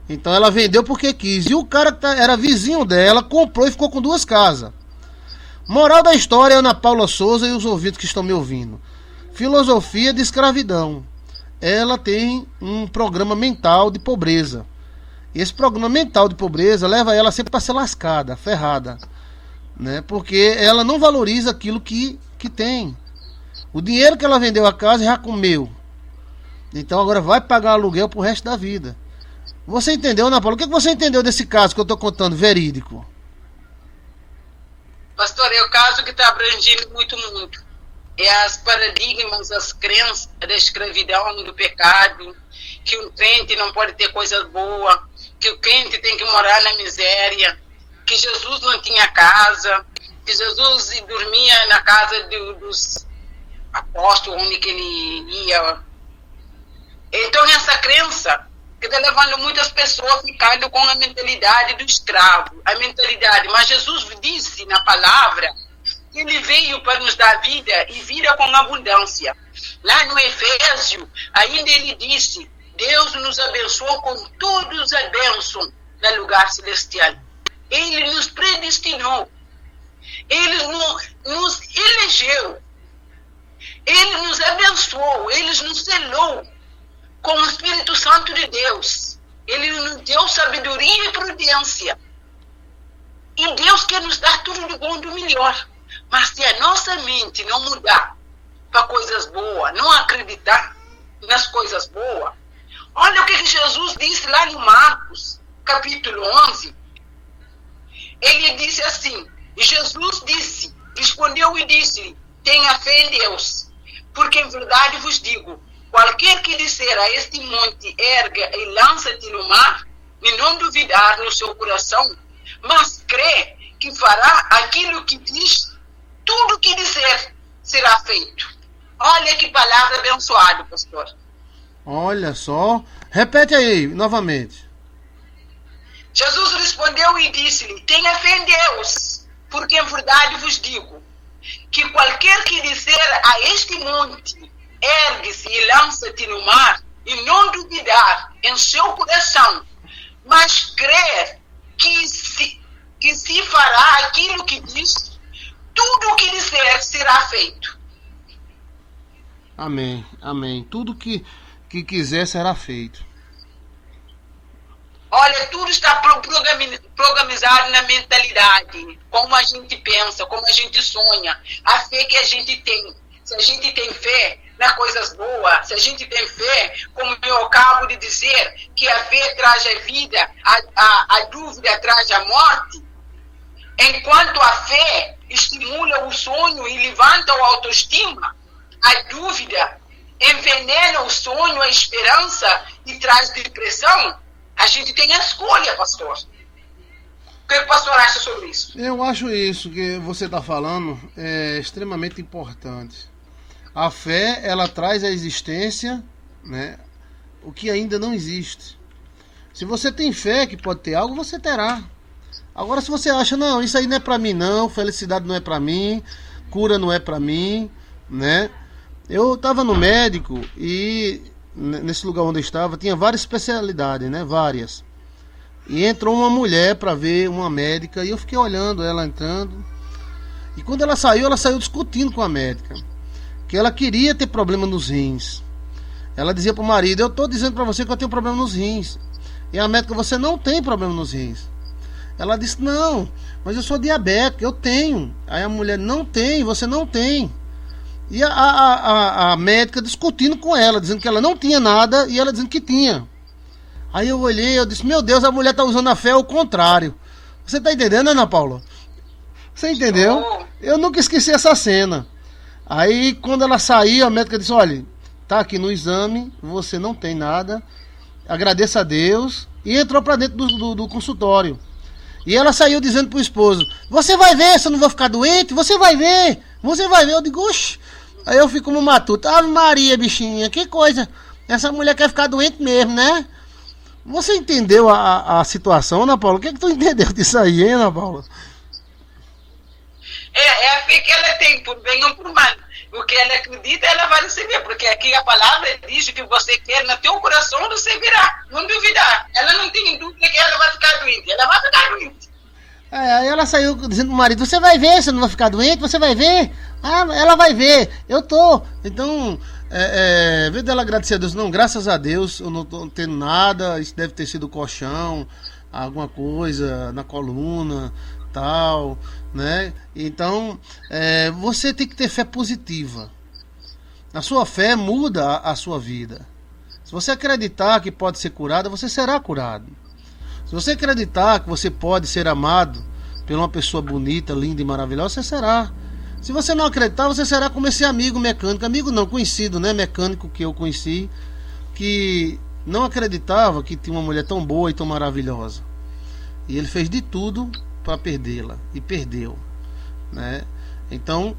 Então ela vendeu porque quis. E o cara que era vizinho dela comprou e ficou com 2 casas. Moral da história, Ana Paula Souza e os ouvintes que estão me ouvindo: filosofia de escravidão. Ela tem um programa mental de pobreza. E esse programa mental de pobreza leva ela sempre para ser lascada, ferrada, né? Porque ela não valoriza aquilo que tem. O dinheiro que ela vendeu a casa já comeu. Então agora vai pagar aluguel pro resto da vida. Você entendeu, Ana Paula? O que você entendeu desse caso que eu estou contando, verídico? Pastor, é o caso que está abrangendo muito. É as paradigmas, as crenças da escravidão, do pecado, que o crente não pode ter coisa boa, que o crente tem que morar na miséria, que Jesus não tinha casa, que Jesus dormia na casa dos apóstolos, onde que ele ia. Então essa crença que está levando muitas pessoas a ficando com a mentalidade do escravo, a mentalidade. Mas Jesus disse na palavra: ele veio para nos dar vida e vida com abundância. Lá no Efésio, ainda ele disse: Deus nos abençoou com todas as bênçãos no lugar celestial. Ele nos predestinou. Ele nos elegeu. Ele nos abençoou. Ele nos selou com o Espírito Santo de Deus. Ele nos deu sabedoria e prudência. E Deus quer nos dar tudo de bom e do melhor. Mas se a nossa mente não mudar para coisas boas, não acreditar nas coisas boas, olha o que Jesus disse lá no Marcos, capítulo 11. Ele disse assim: Jesus respondeu e disse: tenha fé em Deus, porque em verdade vos digo, qualquer que disser a este monte, erga e lança-te no mar, e não duvidar no seu coração, mas crê que fará aquilo que diz, tudo que disser será feito. Olha que palavra abençoada, pastor. Olha só. Repete aí, novamente. Jesus respondeu e disse-lhe: tenha fé em Deus, porque em verdade vos digo, que qualquer que disser a este monte, ergue-se e lança-te no mar, e não duvidar em seu coração, mas crer que se fará aquilo que diz, tudo o que disser será feito. Amém, amém. Tudo que quiser será feito. Olha, tudo está programado na mentalidade, como a gente pensa, como a gente sonha, a fé que a gente tem. Se a gente tem fé nas coisas boas, se a gente tem fé, como eu acabo de dizer, que a fé traz a vida, a dúvida traz a morte, enquanto a fé estimula o sonho e levanta a autoestima, a dúvida envenena o sonho, a esperança e traz depressão. A gente tem a escolha, pastor. O que o pastor acha sobre isso? Eu acho isso que você está falando é extremamente importante. A fé, ela traz à existência, né, o que ainda não existe. Se você tem fé que pode ter algo, você terá. Agora, se você acha, não, isso aí não é para mim não, felicidade não é para mim, cura não é para mim, né? Eu estava no médico e nesse lugar onde eu estava tinha várias especialidades, né? Várias. E entrou uma mulher para ver uma médica e eu fiquei olhando ela entrando. E quando ela saiu discutindo com a médica que ela queria ter problema nos rins. Ela dizia pro marido: eu tô dizendo para você que eu tenho problema nos rins. E a médica: você não tem problema nos rins. Ela disse: não, mas eu sou diabética, eu tenho. Aí a mulher: não tem, você não tem. E a médica discutindo com ela, dizendo que ela não tinha nada e ela dizendo que tinha. Aí eu olhei, eu disse: meu Deus, a mulher tá usando a fé ao contrário. Você tá entendendo, Ana Paula? Você entendeu? Eu nunca esqueci essa cena. Aí quando ela saiu, a médica disse: olha, tá aqui no exame, você não tem nada, agradeça a Deus. E entrou pra dentro do consultório. E ela saiu dizendo pro esposo: você vai ver se eu não vou ficar doente, você vai ver, você vai ver. Eu digo: oxe. Aí eu fico como matuto: ave Maria, bichinha, que coisa, essa mulher quer ficar doente mesmo, né? Você entendeu a situação, Ana Paula? O que é que tu entendeu disso aí, hein, Ana Paula? É a fé que ela tem, por bem ou por mal. O que ela acredita, ela vai receber, porque aqui a palavra diz que você quer no teu coração, você virá, não duvidar. Ela não tem dúvida que ela vai ficar doente, ela vai ficar doente. Aí ela saiu dizendo pro marido: você vai ver, você não vai ficar doente, você vai ver. Ah, ela vai ver, eu tô. Então, em vez dela agradecer a Deus: não, graças a Deus, eu não tô tendo nada, isso deve ter sido colchão, alguma coisa na coluna, tal, né? Então, você tem que ter fé positiva. A sua fé muda a sua vida. Se você acreditar que pode ser curado, você será curado. Se você acreditar que você pode ser amado por uma pessoa bonita, linda e maravilhosa, você será. Se você não acreditar, você será como esse amigo mecânico, amigo não, conhecido, né, mecânico que eu conheci, que não acreditava que tinha uma mulher tão boa e tão maravilhosa. E ele fez de tudo para perdê-la, e perdeu, né? Então,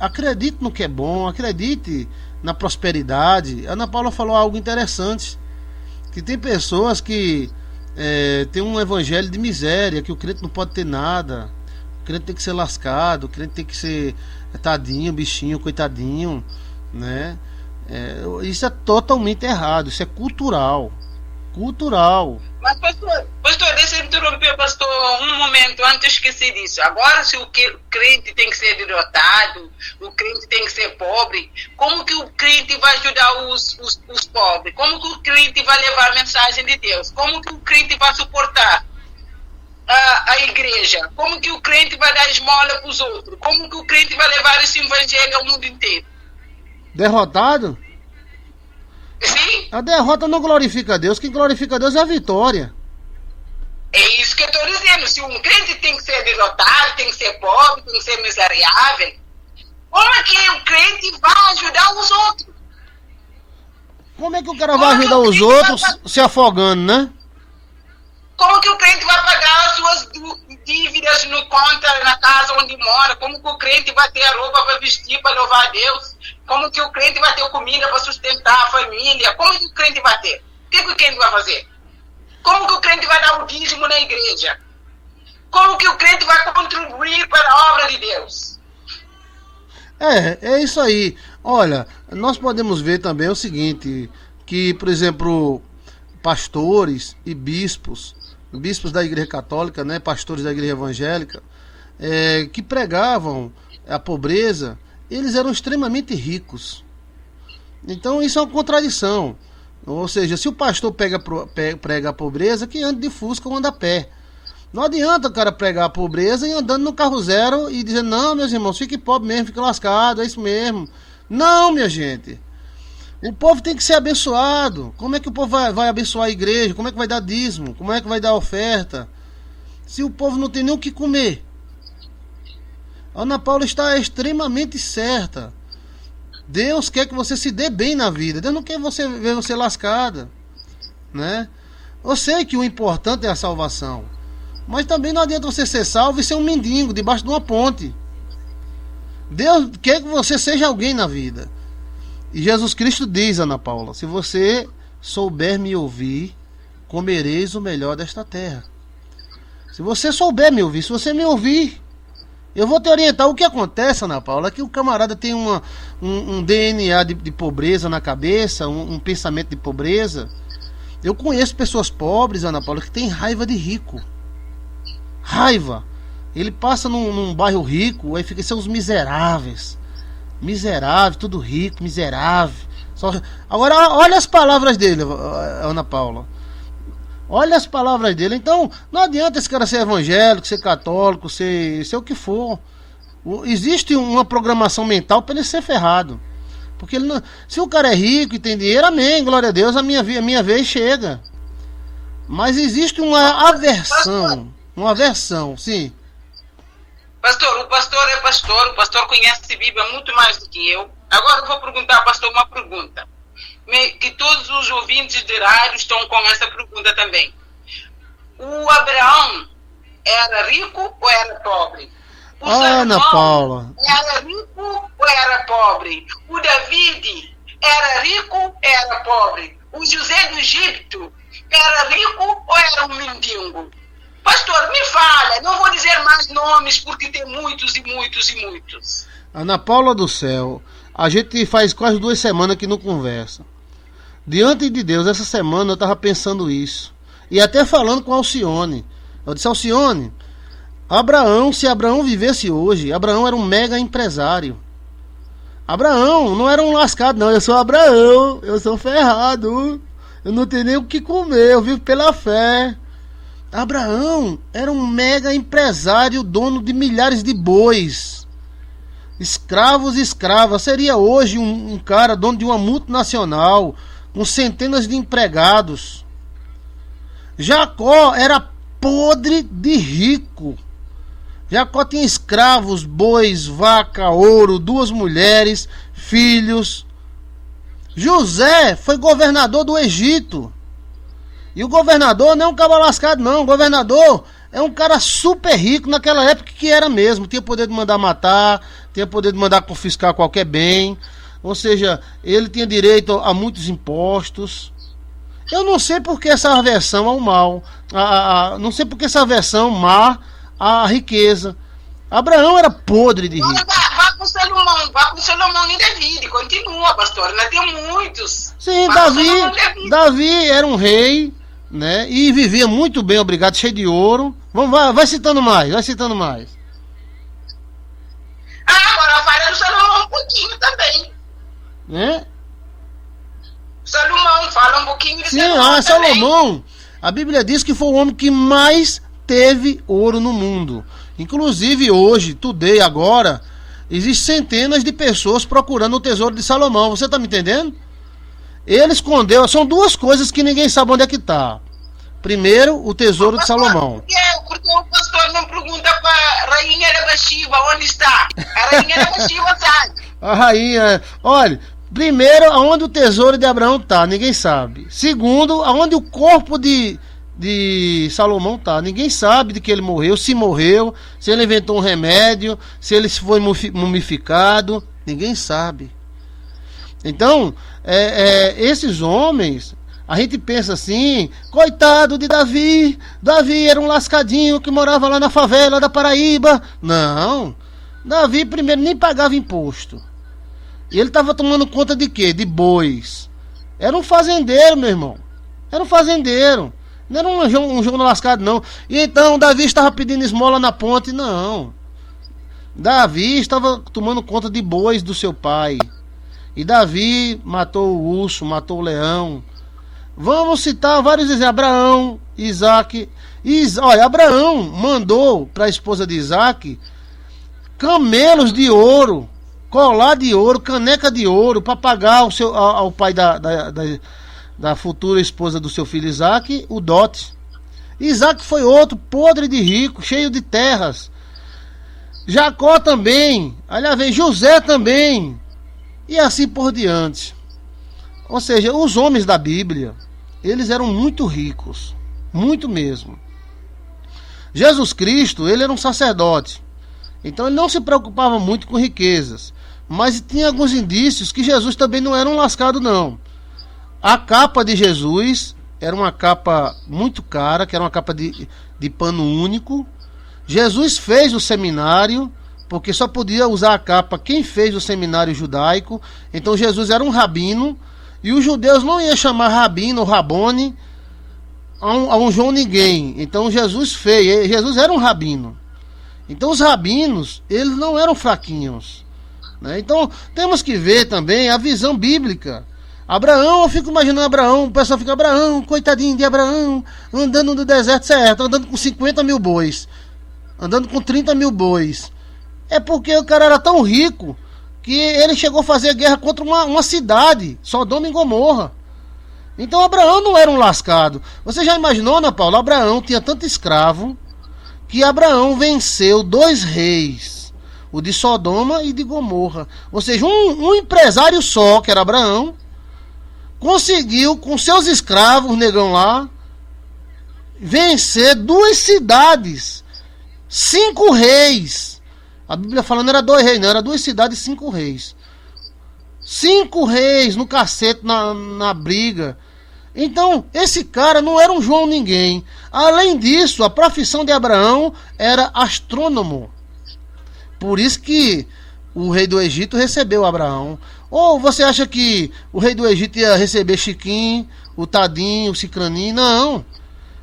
acredite no que é bom, acredite na prosperidade. A Ana Paula falou algo interessante, que tem pessoas que tem um evangelho de miséria, que o crente não pode ter nada, o crente tem que ser lascado, o crente tem que ser tadinho, bichinho, coitadinho, né? Isso é totalmente errado, isso é cultural. Mas pastor, deixa eu interromper, pastor, um momento, antes esqueci disso. Agora, se o crente tem que ser derrotado, o crente tem que ser pobre, como que o crente vai ajudar os pobres? Como que o crente vai levar a mensagem de Deus? Como que o crente vai suportar a igreja? Como que o crente vai dar esmola para os outros? Como que o crente vai levar esse evangelho ao mundo inteiro? Derrotado? Sim? A derrota não glorifica a Deus, quem glorifica a Deus é a vitória. É isso que eu estou dizendo. Se um crente tem que ser derrotado, tem que ser pobre, tem que ser miserável, como é que o crente vai ajudar os outros? Como é que o cara vai ajudar os outros se afogando, né? Como que o crente vai pagar as suas dívidas no conta na casa onde mora? Como que o crente vai ter a roupa para vestir, para louvar a Deus? Como que o crente vai ter comida para sustentar a família? Como que o crente vai ter? O que o crente vai fazer? Como que o crente vai dar o dízimo na igreja? Como que o crente vai contribuir para a obra de Deus? É isso aí. Olha, nós podemos ver também o seguinte, que, por exemplo, pastores e bispos da igreja católica, né, pastores da igreja evangélica, que pregavam a pobreza, eles eram extremamente ricos. Então isso é uma contradição. Ou seja, se o pastor prega a pobreza, que anda de Fusca ou anda a pé. Não adianta o cara pregar a pobreza e andando no carro zero e dizendo: não, meus irmãos, fique pobre mesmo, fique lascado, é isso mesmo. Não, minha gente. O povo tem que ser abençoado. Como é que o povo vai abençoar a igreja? Como é que vai dar dízimo? Como é que vai dar oferta? Se o povo não tem nem o que comer. A Ana Paula está extremamente certa. Deus quer que você se dê bem na vida. Deus não quer ver você lascada, né? Eu sei que o importante é a salvação, mas também não adianta você ser salvo e ser um mendigo debaixo de uma ponte. Deus quer que você seja alguém na vida. E Jesus Cristo diz, Ana Paula, se você souber me ouvir, comereis o melhor desta terra. Se você souber me ouvir, se você me ouvir, eu vou te orientar. O que acontece, Ana Paula, é que o camarada tem um DNA de pobreza na cabeça, um pensamento de pobreza. Eu conheço pessoas pobres, Ana Paula, que tem raiva de rico. Raiva. Ele passa num bairro rico, aí fica, são os miseráveis. Miserável, tudo rico, miserável. Agora, olha as palavras dele, Ana Paula. Olha as palavras dele. Então, não adianta esse cara ser evangélico, ser católico, ser o que for. Existe uma programação mental para ele ser ferrado. Porque ele não, se o cara é rico e tem dinheiro, amém, glória a Deus, a minha vez chega. Mas existe uma aversão. Uma aversão, sim. Pastor, o pastor é pastor, o pastor conhece a Bíblia muito mais do que eu. Agora eu vou perguntar ao pastor uma pergunta. Que todos os ouvintes de rádio estão com essa pergunta também. O Abraão era rico ou era pobre? O Ana Paula era rico ou era pobre? O David era rico ou era pobre? O José do Egito era rico ou era um mendigo? Pastor, me fala, não vou dizer mais nomes porque tem muitos e muitos e muitos. Ana Paula do céu, a gente faz quase 2 semanas que não conversa. Diante de Deus, essa semana eu estava pensando isso. E até falando com Alcione. Eu disse, Alcione, se Abraão vivesse hoje, Abraão era um mega empresário. Abraão não era um lascado, não. Eu sou Abraão, eu sou ferrado. Eu não tenho nem o que comer, eu vivo pela fé. Abraão era um mega empresário, dono de milhares de bois. Escravos e escravas. Seria hoje um cara dono de uma multinacional, com centenas de empregados. Jacó era podre de rico. Jacó tinha escravos, bois, vaca, ouro, 2 mulheres, filhos. José foi governador do Egito. E o governador não é um cabo lascado, não. O governador é um cara super rico naquela época, que era mesmo. Tinha poder de mandar matar, tinha poder de mandar confiscar qualquer bem. Ou seja, ele tinha direito a muitos impostos. Eu não sei por que essa aversão ao mal. Não sei por que essa aversão má à riqueza. Abraão era podre de rico. Vá com Salomão e Davi. Continua, pastor. Ainda tem muitos. Sim, Davi era um rei, né? E vivia muito bem, obrigado, cheio de ouro. Vai citando mais, vai citando mais. Agora fala do Salomão um pouquinho também. Né? Salomão, fala um pouquinho de Sim, Salomão. Salomão, a Bíblia diz que foi o homem que mais teve ouro no mundo. Inclusive hoje, agora, existem centenas de pessoas procurando o tesouro de Salomão. Você está me entendendo? Ele escondeu, são 2 coisas que ninguém sabe onde é que está. Primeiro, o tesouro de Salomão. Porque o pastor não pergunta para a rainha da Bathsheba onde está. A rainha da Bathsheba sabe. A rainha, olha, primeiro, aonde o tesouro de Abraão está, ninguém sabe. Segundo, aonde o corpo de Salomão está, ninguém sabe de que ele morreu, se ele inventou um remédio, se ele foi mumificado, ninguém sabe. Então, esses homens, a gente pensa assim, coitado de Davi era um lascadinho que morava lá na favela da Paraíba. Não, Davi primeiro nem pagava imposto. E ele estava tomando conta de quê? De bois. Era um fazendeiro, meu irmão. Era um fazendeiro. Não era um jogo lascado, não. E então Davi estava pedindo esmola na ponte? Não. Davi estava tomando conta de bois do seu pai. E Davi matou o urso, matou o leão. Vamos citar vários exemplos. Abraão, Isaac. Olha, Abraão mandou para a esposa de Isaac camelos de ouro, colar de ouro, caneca de ouro, para pagar ao pai da futura esposa do seu filho Isaac o dote. Isaac foi outro podre de rico, cheio de terras. Jacó também, aliás, José também, e assim por diante. Ou seja, os homens da Bíblia, eles eram muito ricos, muito mesmo. Jesus Cristo, ele era um sacerdote, então ele não se preocupava muito com riquezas, mas tinha alguns indícios que Jesus também não era um lascado, não. A capa de Jesus era uma capa muito cara, que era uma capa de pano único. Jesus fez o seminário, porque só podia usar a capa quem fez o seminário judaico. Então Jesus era um rabino, e os judeus não iam chamar rabino ou rabone a um João ninguém. Então Jesus era um rabino. Então os rabinos, eles não eram fraquinhos, né? Então temos que ver também a visão bíblica. Abraão, eu fico imaginando Abraão, o pessoal fica, Abraão, coitadinho de Abraão, andando no deserto, certo, andando com 50 mil bois, andando com 30 mil bois. É porque o cara era tão rico que ele chegou a fazer guerra contra uma cidade, Sodoma e Gomorra. Então Abraão não era um lascado. Você já imaginou, Ana Paula? Abraão tinha tanto escravo que Abraão venceu 2 reis, o de Sodoma e de Gomorra. Ou seja, um empresário só, que era Abraão, conseguiu com seus escravos, negão lá, vencer 2 cidades, 5 reis. A Bíblia falando era 2 reis, não, era 2 cidades e 5 reis. 5 reis no cacete, na briga. Então, esse cara não era um João ninguém. Além disso, a profissão de Abraão era astrônomo. Por isso que o rei do Egito recebeu Abraão. Ou você acha que o rei do Egito ia receber Chiquinho, o Tadinho, o Cicraninho? Não.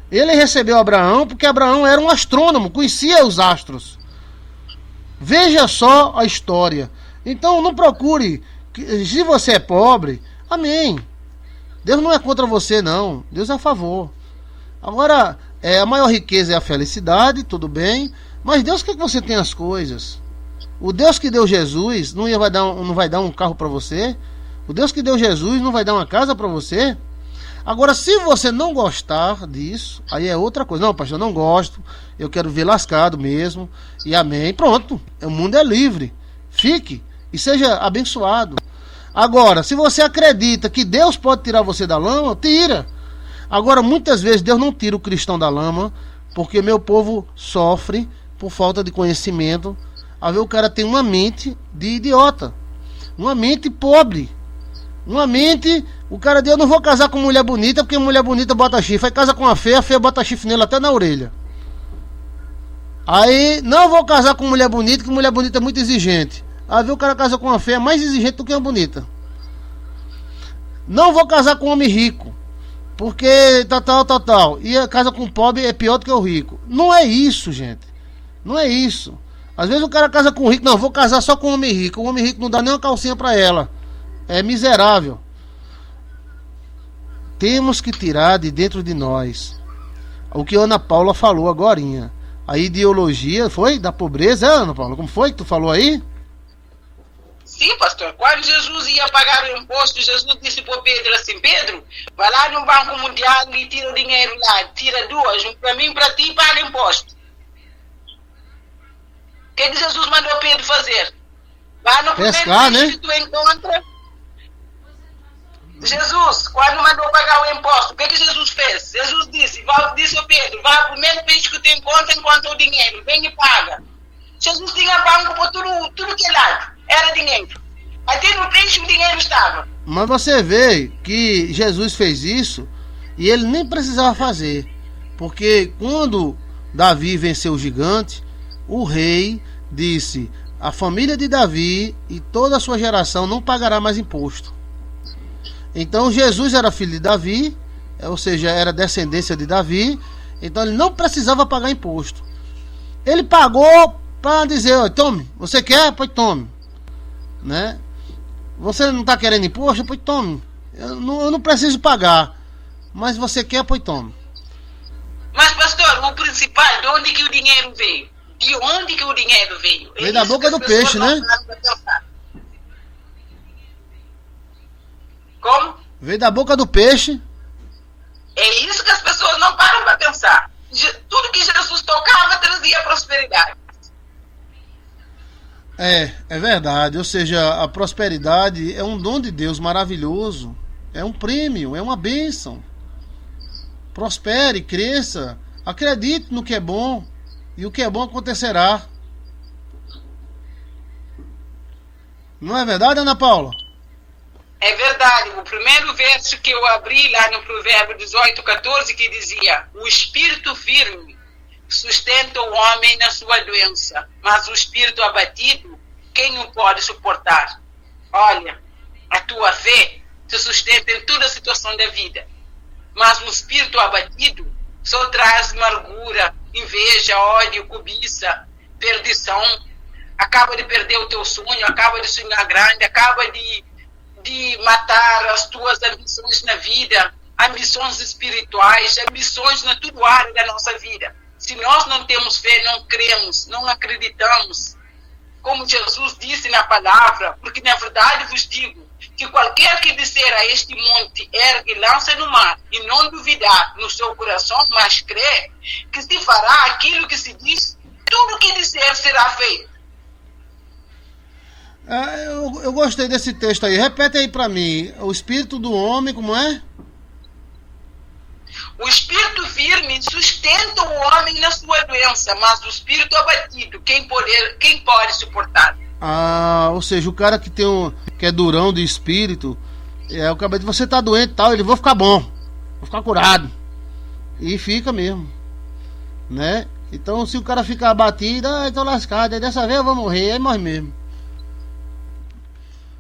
Ele recebeu Abraão porque Abraão era um astrônomo, conhecia os astros. Veja só a história. Então não procure. Se você é pobre, amém. Deus não é contra você, não. Deus é a favor. Agora, a maior riqueza é a felicidade, tudo bem. Mas Deus quer que você tenha as coisas. O Deus que deu Jesus não vai dar um carro para você. O Deus que deu Jesus não vai dar uma casa para você. Agora, se você não gostar disso, aí é outra coisa. Não, pastor, eu não gosto. Eu quero ver lascado mesmo. E amém. Pronto. O mundo é livre. Fique e seja abençoado. Agora, se você acredita que Deus pode tirar você da lama, tira. Agora, muitas vezes Deus não tira o cristão da lama, porque meu povo sofre por falta de conhecimento. A ver, o cara tem uma mente de idiota, uma mente pobre, uma mente, o cara diz, eu não vou casar com mulher bonita, porque mulher bonita bota chifre, aí casa com a feia bota chifre nele até na orelha. Aí, não vou casar com mulher bonita, porque mulher bonita é muito exigente. Aí o cara casa com uma feia mais exigente do que uma bonita. Não vou casar com um homem rico, porque tal. E a casa com pobre é pior do que o rico. Não é isso, gente. Não é isso. Às vezes o cara casa com um rico. Não, vou casar só com um homem rico. O homem rico não dá nem uma calcinha pra ela. É miserável. Temos que tirar de dentro de nós o que a Ana Paula falou agorinha. A ideologia foi da pobreza, Ana Paula? Como foi que tu falou aí? Sim, pastor. Quando Jesus ia pagar o imposto, Jesus disse para Pedro assim, Pedro, vai lá no Banco Mundial e tira o dinheiro lá. Tira 2, um para mim, para ti, e paga imposto. O que Jesus mandou Pedro fazer? Vai no pescar, primeiro que tu encontra. Jesus, quando mandou pagar o imposto, o que Jesus fez? Jesus disse ao Pedro, vai ao primeiro peixe que tu encontra o dinheiro, vem e paga. Jesus tinha banco por tudo que é lado, era dinheiro. Até no peixe o dinheiro estava. Mas você vê que Jesus fez isso e ele nem precisava fazer. Porque quando Davi venceu o gigante, o rei disse, a família de Davi e toda a sua geração não pagará mais imposto. Então Jesus era filho de Davi, ou seja, era descendência de Davi, então ele não precisava pagar imposto. Ele pagou para dizer, tome, você quer? Pois tome. Né? Você não está querendo imposto? Pois tome. Eu não preciso pagar, mas você quer? Pois tome. Mas pastor, o principal, de onde que o dinheiro veio? De onde que o dinheiro veio? Veio da boca do peixe, né? Como? Veio da boca do peixe. É isso que as pessoas não param para pensar. Tudo que Jesus tocava trazia prosperidade. É verdade. Ou seja, a prosperidade é um dom de Deus maravilhoso. É um prêmio, é uma bênção. prospere, cresça, acredite no que é bom, e o que é bom acontecerá. Não é verdade, Ana Paula? É verdade. O primeiro verso que eu abri lá no Provérbio 18:14, que dizia: o espírito firme sustenta o homem na sua doença, mas o espírito abatido, quem o pode suportar? Olha, a tua fé te sustenta em toda a situação da vida, mas um espírito abatido só traz amargura, inveja, ódio, cobiça, perdição. Acaba de perder o teu sonho, acaba de sonhar grande, acaba de matar as tuas ambições na vida, ambições espirituais, ambições na toda área da nossa vida. Se nós não temos fé, não cremos, não acreditamos, como Jesus disse na palavra, porque na verdade vos digo, que qualquer que disser a este monte, ergue e lança no mar, e não duvidar no seu coração, mas crer, que se fará aquilo que se diz, tudo o que disser será feito. Eu gostei desse texto aí. Repete aí pra mim. O espírito do homem, como é? O espírito firme sustenta o homem na sua doença, mas o espírito abatido, quem pode suportar? Ou seja, o cara que que é durão de espírito, o cara diz, você tá doente e tal, ele, vou ficar bom, vou ficar curado. E fica mesmo, né? Então, se o cara ficar abatido, tô lascado, dessa vez eu vou morrer, aí morre mesmo.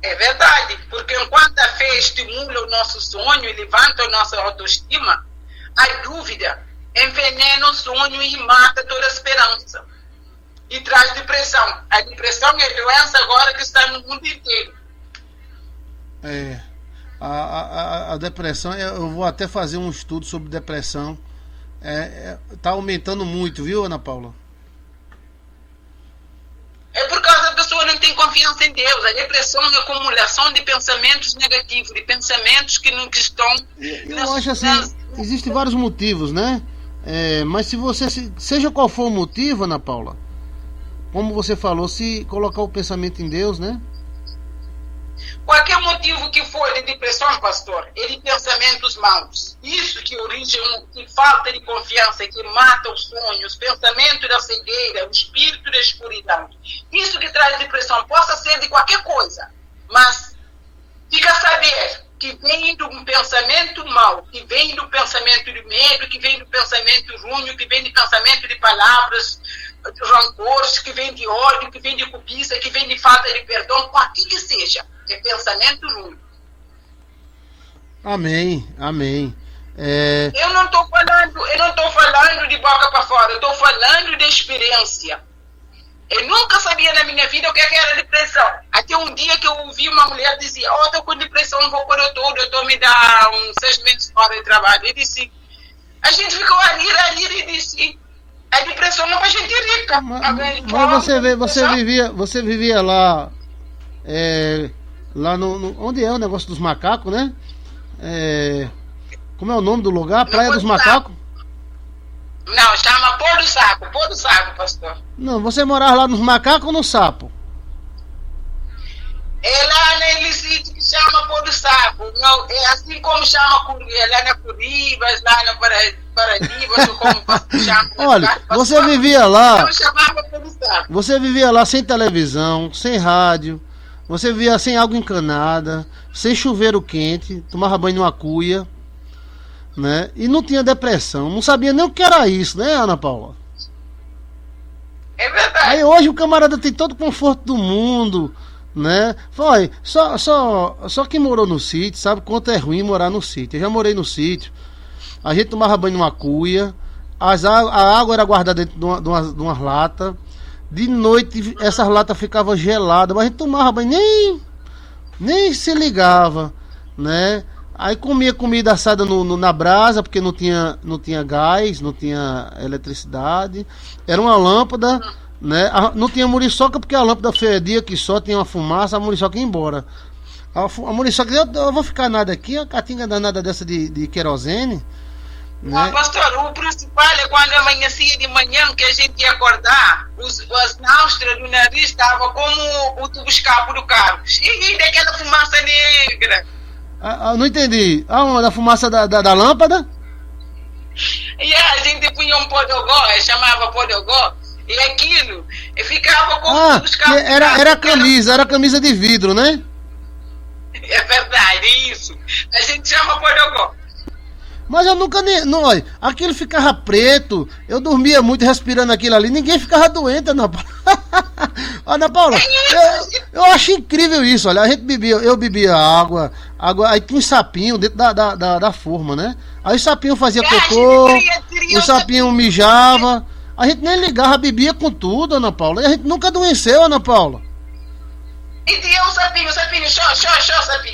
É verdade, porque enquanto a fé estimula o nosso sonho e levanta a nossa autoestima, a dúvida envenena o sonho e mata toda a esperança. E traz depressão. A depressão é a doença agora que está no mundo inteiro. A depressão, eu vou até fazer um estudo sobre depressão. Tá aumentando muito, viu, Ana Paula? É por causa da pessoa não tem confiança em Deus. A depressão é a acumulação de pensamentos negativos, de pensamentos que não estão... Eu acho assim, existem vários motivos, né? Mas se você, seja qual for o motivo, Ana Paula, como você falou, se colocar o pensamento em Deus, né? Qualquer motivo que for de depressão, pastor, é de pensamentos maus. Isso que origem de falta de confiança, que mata os sonhos, os pensamentos da cegueira, o espírito da escuridão. Isso que traz depressão, possa ser de qualquer coisa, mas fica a saber que vem de um pensamento mau, que vem do pensamento de medo, que vem do pensamento ruim, que vem de pensamento de palavras, de rancores, que vem de ódio, que vem de cobiça, que vem de falta de perdão, qualquer que seja. É pensamento ruim. Amém. Eu não estou falando de boca para fora, eu estou falando de experiência. Eu nunca sabia na minha vida o que era depressão. Até um dia que eu ouvi uma mulher dizer, estou com depressão, vou por o doutor me dá uns 6 meses fora de trabalho. E disse, a gente ficou a rir e disse, a depressão não é para gente rica. Mas você vivia lá... lá onde é o negócio dos macacos, né? Como é o nome do lugar? Praia dos Macacos? Não, chama Pôr do Saco, pastor. Não, você morava lá nos macacos ou no sapo? É lá naquele sítio que chama Pôr do Saco. Não, é assim como chama lá na Curibas, lá na Paradibas, como chama. Olha, você vivia lá. Eu chamava Pôr do Saco. Você vivia lá sem televisão, sem rádio. Você vivia sem água encanada, sem chuveiro quente, tomava banho numa cuia, né? E não tinha depressão, não sabia nem o que era isso, né, Ana Paula? É verdade. Aí hoje o camarada tem todo o conforto do mundo, né? Foi, só quem morou no sítio sabe quanto é ruim morar no sítio. Eu já morei no sítio, a gente tomava banho numa cuia, a água era guardada dentro de umas latas. De noite essas latas ficavam geladas, mas a gente tomava banho, nem se ligava, né? Aí comia comida assada na brasa, porque não tinha gás, não tinha eletricidade. Era uma lâmpada, né? Não tinha muriçoca, porque a lâmpada fedia que só tinha uma fumaça, a muriçoca ia embora. A muriçoca, eu vou ficar nada aqui, a catinga danada dessa de querosene. Né? Pastor, o principal é quando amanhecia de manhã, que a gente ia acordar, as náuseas do nariz estavam como o tubo escape do carro, cheio daquela fumaça negra. Não entendi. Da fumaça da lâmpada? E a gente punha um podogó, chamava podogó, e aquilo ficava como os carros. Era camisa de vidro, né? É verdade, isso. A gente chama podogó. Mas eu nunca nem. Não, olha, aquilo ficava preto, eu dormia muito respirando aquilo ali, ninguém ficava doente, Ana Paula. Ana Paula, eu acho incrível isso, olha, a gente bebia, eu bebia água, aí tinha um sapinho dentro da forma, né? Aí o sapinho fazia cocô, o sapinho mijava, a gente nem ligava, bebia com tudo, Ana Paula, e a gente nunca adoeceu, Ana Paula. E tinha o sapinho, sapinho,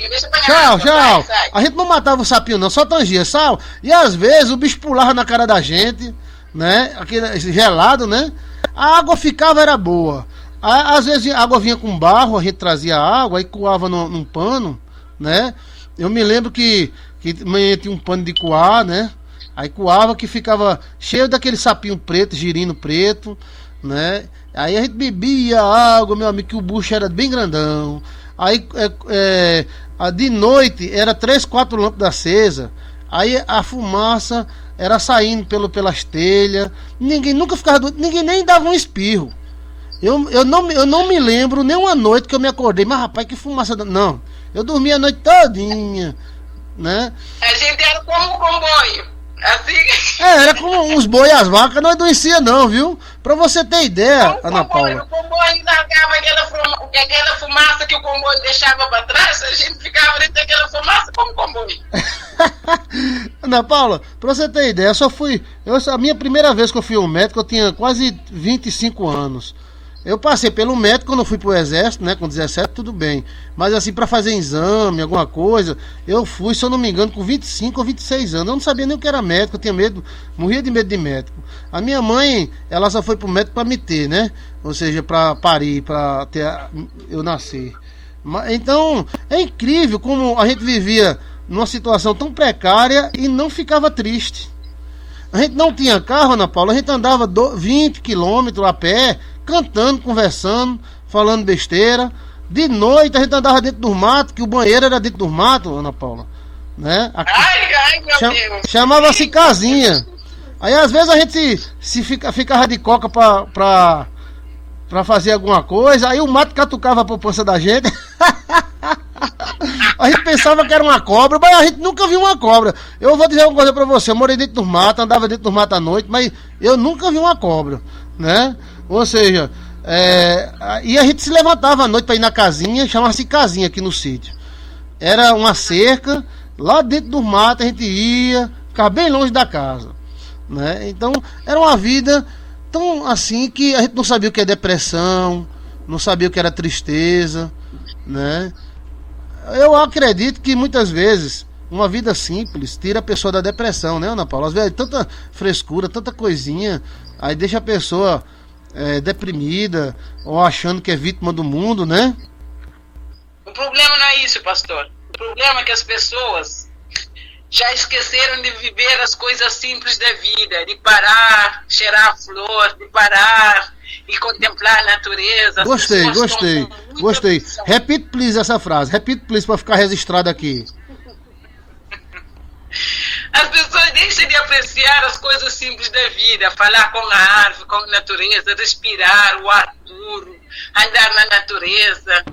deixa pra cá. Tchau. A gente não matava o sapinho não, só tangia sal. E às vezes o bicho pulava na cara da gente, né? Aquele gelado, né? A água ficava, era boa. Às vezes a água vinha com barro, a gente trazia água, aí coava num pano, né? Eu me lembro que tinha um pano de coar, né? Aí coava que ficava cheio daquele sapinho preto, girino preto, né? Aí a gente bebia água, meu amigo, que o bucho era bem grandão. Aí de noite era 3, 4 lâmpadas acesas. Aí a fumaça era saindo pelas telhas. Ninguém nunca ficava doido, ninguém nem dava um espirro. Eu não me lembro nem uma noite que eu me acordei, mas rapaz, que fumaça. Não, eu dormia a noite todinha, né? A gente era como um comboio. Assim. Era como uns boi e as vacas, não adoecia não, viu? Pra você ter ideia, Ana Paula. O comboio largava aquela fumaça que o comboio deixava pra trás, a gente ficava dentro daquela fumaça como comboio. Ana Paula, pra você ter ideia, a minha primeira vez que eu fui ao médico, eu tinha quase 25 anos. Eu passei pelo médico quando eu fui pro exército, né? Com 17, tudo bem. Mas assim, pra fazer exame, alguma coisa, eu fui, se eu não me engano, com 25 ou 26 anos. Eu não sabia nem o que era médico, eu tinha medo, morria de medo de médico. A minha mãe, ela só foi pro médico pra me ter, né? Ou seja, pra parir, pra eu nascer. Então, é incrível como a gente vivia numa situação tão precária e não ficava triste. A gente não tinha carro, Ana Paula, a gente andava 20 quilômetros a pé, cantando, conversando, falando besteira. De noite a gente andava dentro do mato, que o banheiro era dentro do mato, Ana Paula, né? Ai, meu Deus. Chamava-se casinha. Aí às vezes a gente ficava de coca pra fazer alguma coisa, aí o mato catucava a poupança da gente. A gente pensava que era uma cobra, mas a gente nunca viu uma cobra. Eu vou dizer uma coisa pra você, eu morei dentro do mato, andava dentro do mato à noite, mas eu nunca vi uma cobra, né? Ou seja, e a gente se levantava à noite pra ir na casinha, chamava-se casinha aqui no sítio. Era uma cerca, lá dentro do mato a gente ia, ficava bem longe da casa, né? Então era uma vida tão assim que a gente não sabia o que é depressão, não sabia o que era tristeza, né? Eu acredito que muitas vezes uma vida simples tira a pessoa da depressão, né, Ana Paula? Às vezes tanta frescura, tanta coisinha, aí deixa a pessoa deprimida ou achando que é vítima do mundo, né? O problema não é isso, pastor. O problema é que as pessoas já esqueceram de viver as coisas simples da vida, de parar, cheirar a flor, de parar e contemplar a natureza. Gostei. Repite, please, essa frase. Repite, please, para ficar registrado aqui. As pessoas deixam de apreciar as coisas simples da vida, falar com a árvore, com a natureza, respirar o ar puro, andar na natureza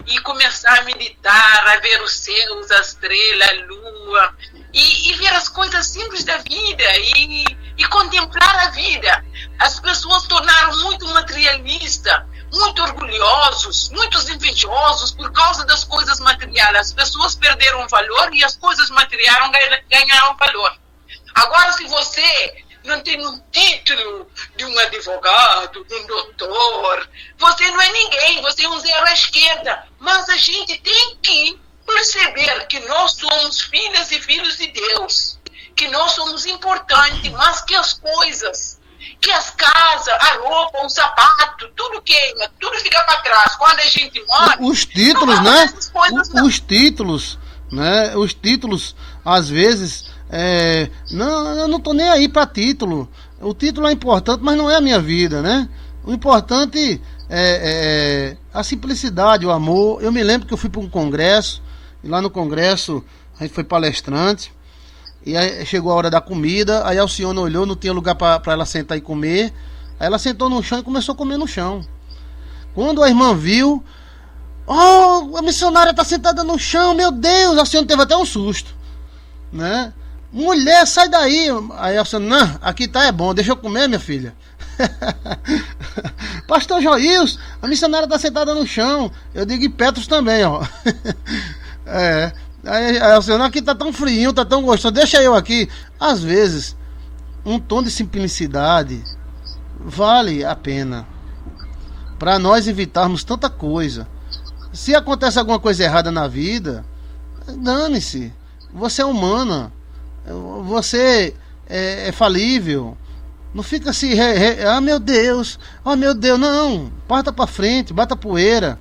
e começar a meditar, a ver os céus, as estrelas, a lua e ver as coisas simples da vida e contemplar a vida. As pessoas tornaram muito materialista, muito orgulhosos, muitos invejosos por causa das coisas materiais. As pessoas perderam valor e as coisas materiais ganharam valor. Agora, se você não tem um título de um advogado, de um doutor, você não é ninguém, você é um zero à esquerda. Mas a gente tem que perceber que nós somos filhas e filhos de Deus, que nós somos importantes, mas que as coisas, que as casas, a roupa, o sapato, tudo queima, tudo fica para trás. Quando a gente morre... Os títulos, né? Os títulos, né? Os títulos, às vezes... não, eu não tô nem aí para título. O título é importante, mas não é a minha vida, né? O importante é a simplicidade, o amor. Eu me lembro que eu fui para um congresso, e lá no congresso a gente foi palestrante, E aí chegou a hora da comida, aí a Alcione olhou, não tinha lugar para ela sentar e comer. Aí ela sentou no chão e começou a comer no chão. Quando a irmã viu, oh, a missionária está sentada no chão, meu Deus, a Alcione teve até um susto, né? Mulher, sai daí. Aí a Alcione, não, aqui tá é bom, deixa eu comer, minha filha. Pastor Joils, a missionária está sentada no chão. Eu digo, e Petros também, ó. Aí a Alcione, aqui tá tão frio, tá tão gostoso, deixa eu aqui. Às vezes, um tom de simplicidade vale a pena para nós evitarmos tanta coisa. Se acontece alguma coisa errada na vida, dane-se. Você é humana, você é falível. Não fica assim, ah meu Deus, não. Parta para frente, bata poeira.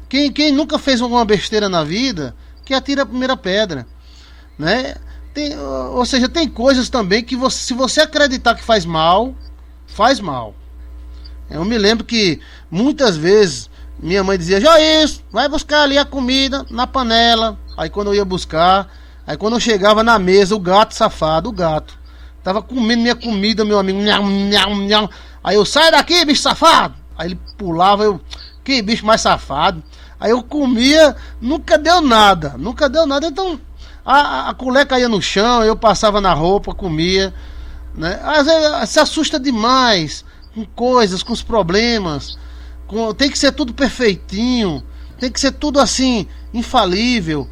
Quem nunca fez alguma besteira na vida, que atira a primeira pedra, né? Ou seja, tem coisas também que se você acreditar que faz mal, faz mal. Eu me lembro que muitas vezes minha mãe dizia, Joís, vai buscar ali a comida na panela. Aí quando eu ia buscar, aí quando eu chegava na mesa, o gato safado, o gato tava comendo minha comida, meu amigo, nham, nham, nham. Aí eu, sai daqui, bicho safado. Aí ele pulava, que bicho mais safado. Aí eu comia, nunca deu nada. Então a colher caía no chão, eu passava na roupa, comia, né? Às vezes se assusta demais com coisas, com os problemas, tem que ser tudo perfeitinho, tem que ser tudo assim, infalível.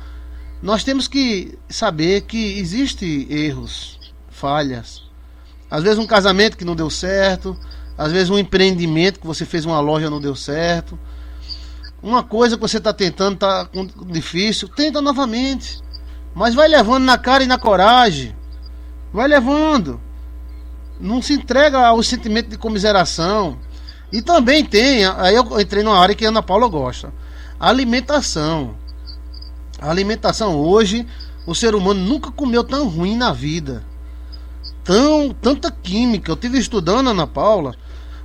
Nós temos que saber que existem erros, falhas. Às vezes um casamento que não deu certo, às vezes um empreendimento que você fez uma loja não deu certo, uma coisa que você está tentando está difícil, tenta novamente, mas vai levando na cara e na coragem, vai levando. Não se entrega ao sentimento de comiseração. E também tem, aí eu entrei numa área que a Ana Paula gosta, a alimentação. A alimentação hoje, o ser humano nunca comeu tão ruim na vida, tanta química. Eu estive estudando, Ana Paula,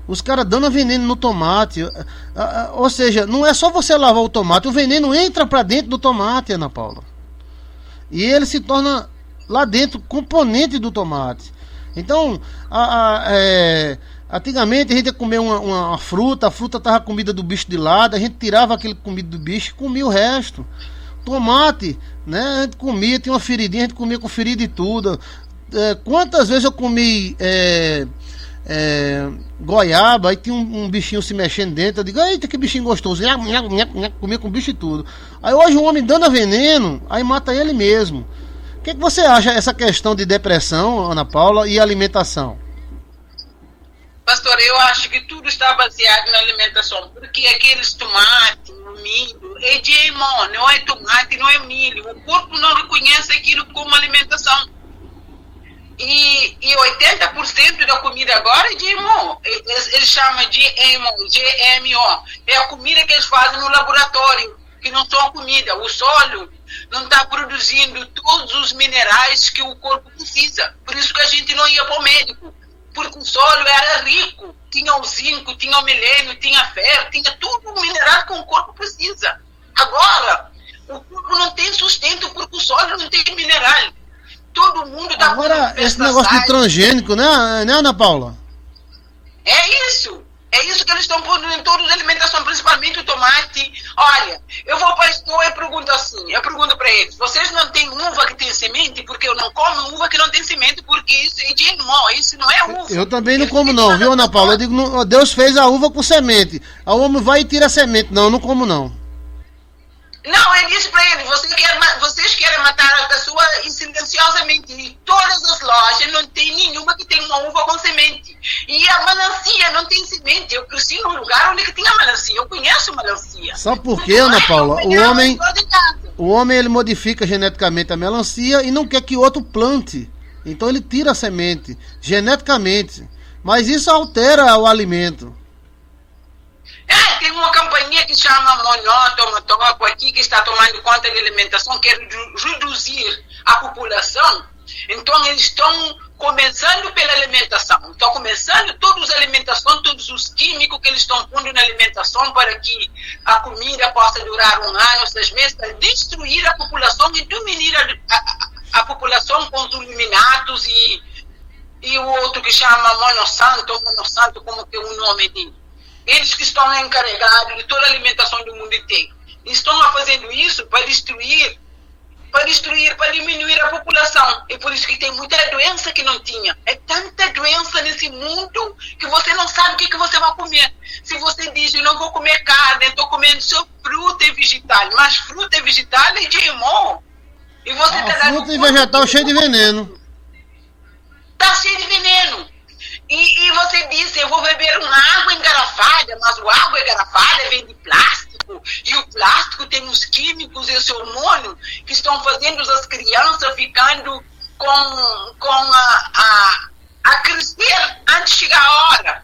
os caras dando veneno no tomate, ou seja, não é só você lavar o tomate, o veneno entra para dentro do tomate, Ana Paula, e ele se torna lá dentro componente do tomate. Então, antigamente a gente ia comer uma fruta, a fruta estava comida do bicho de lado, a gente tirava aquele comida do bicho e comia o resto. Tomate, né? A gente comia, tinha uma feridinha, a gente comia com ferida e tudo. Quantas vezes eu comi goiaba, aí tinha um bichinho se mexendo dentro, eu digo, eita, que bichinho gostoso, comia com bicho e tudo. Aí hoje o homem dando veneno, aí mata ele mesmo. O que você acha essa questão de depressão, Ana Paula, e alimentação? Pastor, eu acho que tudo está baseado na alimentação, porque aqueles tomates, milho, é GMO, não é tomate, não é milho. O corpo não reconhece aquilo como alimentação. E 80% da comida agora é GMO. Eles chamam de GMO. É a comida que eles fazem no laboratório, que não são comida. O solo não está produzindo todos os minerais que o corpo precisa. Por isso que a gente não ia para o médico. Porque o solo era rico. Tinha o zinco, tinha o milênio, tinha ferro, tinha tudo o mineral que o corpo precisa. Agora, o corpo não tem sustento porque o solo não tem mineral. Todo mundo está... Agora, esse negócio de transgênico, né, Ana Paula? É isso que eles estão pondo em toda a alimentação, principalmente o tomate. Olha, eu vou para a escola e pergunto para eles, vocês não têm uva que tem semente? Porque eu não como uva que não tem semente, porque isso é GMO, isso não é uva. Eu também não como não, viu, Ana Paula? Eu digo, Deus fez a uva com semente, a homem vai e tira a semente. Não como não. Não, eu disse para eles, vocês querem matar a pessoa silenciosamente. E todas as lojas não tem nenhuma que tem uma uva com semente. E a melancia não tem semente. Eu cresci num lugar onde tinha melancia. Eu conheço melancia. Sabe por quê, Ana Paula? O homem ele modifica geneticamente a melancia e não quer que outro plante. Então ele tira a semente, geneticamente. Mas isso altera o alimento. Tem uma companhia que chama Monótomo aqui, que está tomando conta da alimentação, quer reduzir a população. Então eles estão começando pela alimentação. Estão começando todas as alimentações, todos os químicos que eles estão pondo na alimentação para que a comida possa durar 1 ano, 6 meses, para destruir a população e dominar a população com os iluminados e o outro que chama Monossanto, como que é o nome dele. Eles que estão encarregados de toda a alimentação do mundo inteiro. Estão fazendo isso para destruir, para diminuir a população. E por isso que tem muita doença que não tinha. É tanta doença nesse mundo que você não sabe o que você vai comer. Se você diz, eu não vou comer carne, estou comendo só fruta e vegetal. Mas fruta e vegetal é GMO. E você fruta e vegetal cheio de veneno. Está cheio de veneno. E você disse, eu vou beber uma água engarrafada, mas a água engarrafada vem de plástico, e o plástico tem os químicos e os hormônios que estão fazendo as crianças ficando com a crescer antes de chegar a hora.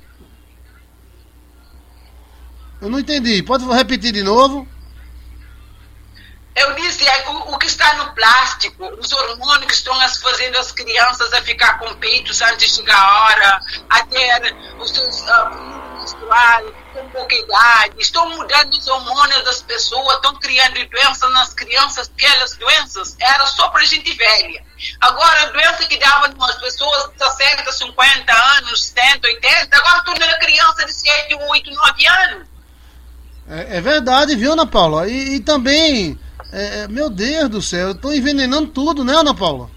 Eu não entendi, pode repetir de novo? Eu disse, o que está no plástico, os hormônios que estão fazendo as crianças a ficar com peitos antes de chegar a hora, até os seus menstruais, com pouca idade, estão mudando os hormônios das pessoas, estão criando doenças nas crianças, aquelas doenças eram só para gente velha. Agora, a doença que dava nas pessoas de 60, 50 anos, 70, 80, agora torna a criança de 7, 8, 9 anos. É verdade, viu, Ana Paula? E também... meu Deus do céu, estão envenenando tudo, né, Ana Paula?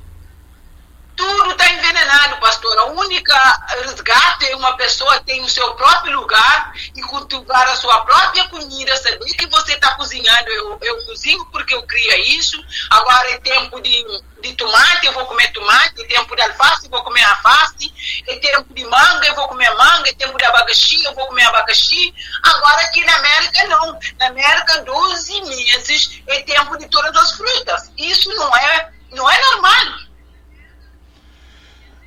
Tudo está envenenado, pastor. A única resgate é uma pessoa que tem o seu próprio lugar e cultivar a sua própria comida, saber que você está cozinhando. Eu cozinho porque eu crio isso. Agora é tempo de tomate, eu vou comer tomate. É tempo de alface, eu vou comer alface. É tempo de manga, eu vou comer manga. É tempo de abacaxi, eu vou comer abacaxi. Agora aqui na América, não. Na América, 12 meses é tempo de todas as frutas. Isso não é normal.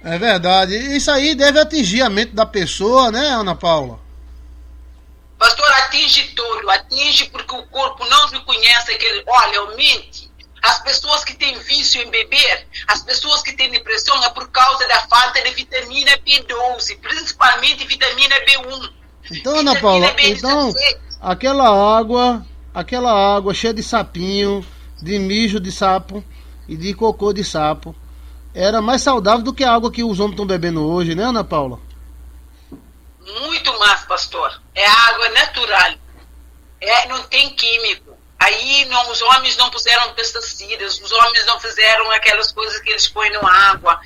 É verdade. Isso aí deve atingir a mente da pessoa, né, Ana Paula? Pastor, atinge todo. Atinge porque o corpo não reconhece aquele... Olha, mente. As pessoas que têm vício em beber, as pessoas que têm depressão é por causa da falta de vitamina B12, principalmente vitamina B1. Então, Ana Paula, então, aquela água cheia de sapinho, de mijo de sapo e de cocô de sapo, era mais saudável do que a água que os homens estão bebendo hoje, né, Ana Paula? Muito mais, pastor. É água natural. Não tem químico. Aí os homens não puseram pesticidas, os homens não fizeram aquelas coisas que eles põem na água.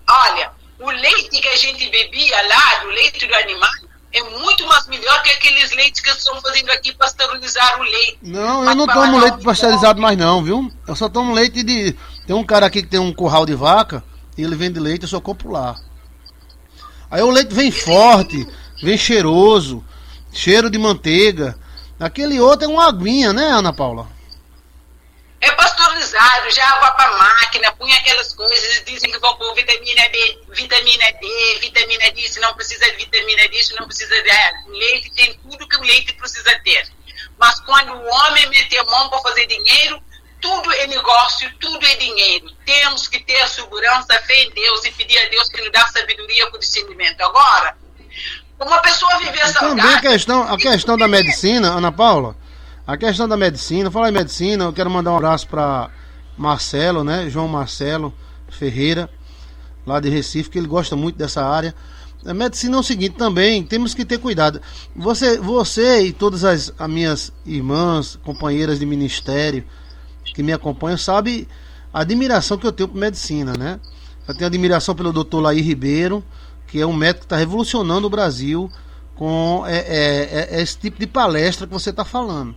Olha, o leite que a gente bebia lá, do leite do animal, é muito mais melhor que aqueles leites que estão fazendo aqui pasteurizar o leite. Não, eu não tomo leite pasteurizado mais não, viu? Eu só tomo leite de... Tem um cara aqui que tem um curral de vaca, e ele vende leite, eu só compro lá. Aí o leite vem forte, vem cheiroso, cheiro de manteiga. Aquele outro é uma aguinha, né, Ana Paula? É pasteurizado, já vai para a máquina, põe aquelas coisas, dizem que vão pôr vitamina B, vitamina D, vitamina disso, não precisa de vitamina disso, não precisa de... leite tem tudo que o leite precisa ter. Mas quando o homem meter a mão para fazer dinheiro, tudo é negócio, tudo é dinheiro. Temos que ter a segurança, a fé em Deus e pedir a Deus que nos dá sabedoria com discernimento. Agora, uma pessoa viver saudável... Também a questão da medicina, Ana Paula, a questão da medicina, falar em medicina, eu quero mandar um abraço para Marcelo, né, João Marcelo Ferreira, lá de Recife, que ele gosta muito dessa área. A medicina é o seguinte também, temos que ter cuidado. Você e todas as minhas irmãs, companheiras de ministério, que me acompanham, sabe a admiração que eu tenho por medicina, né? Eu tenho admiração pelo Dr. Laí Ribeiro, que é um médico que está revolucionando o Brasil com esse tipo de palestra que você está falando.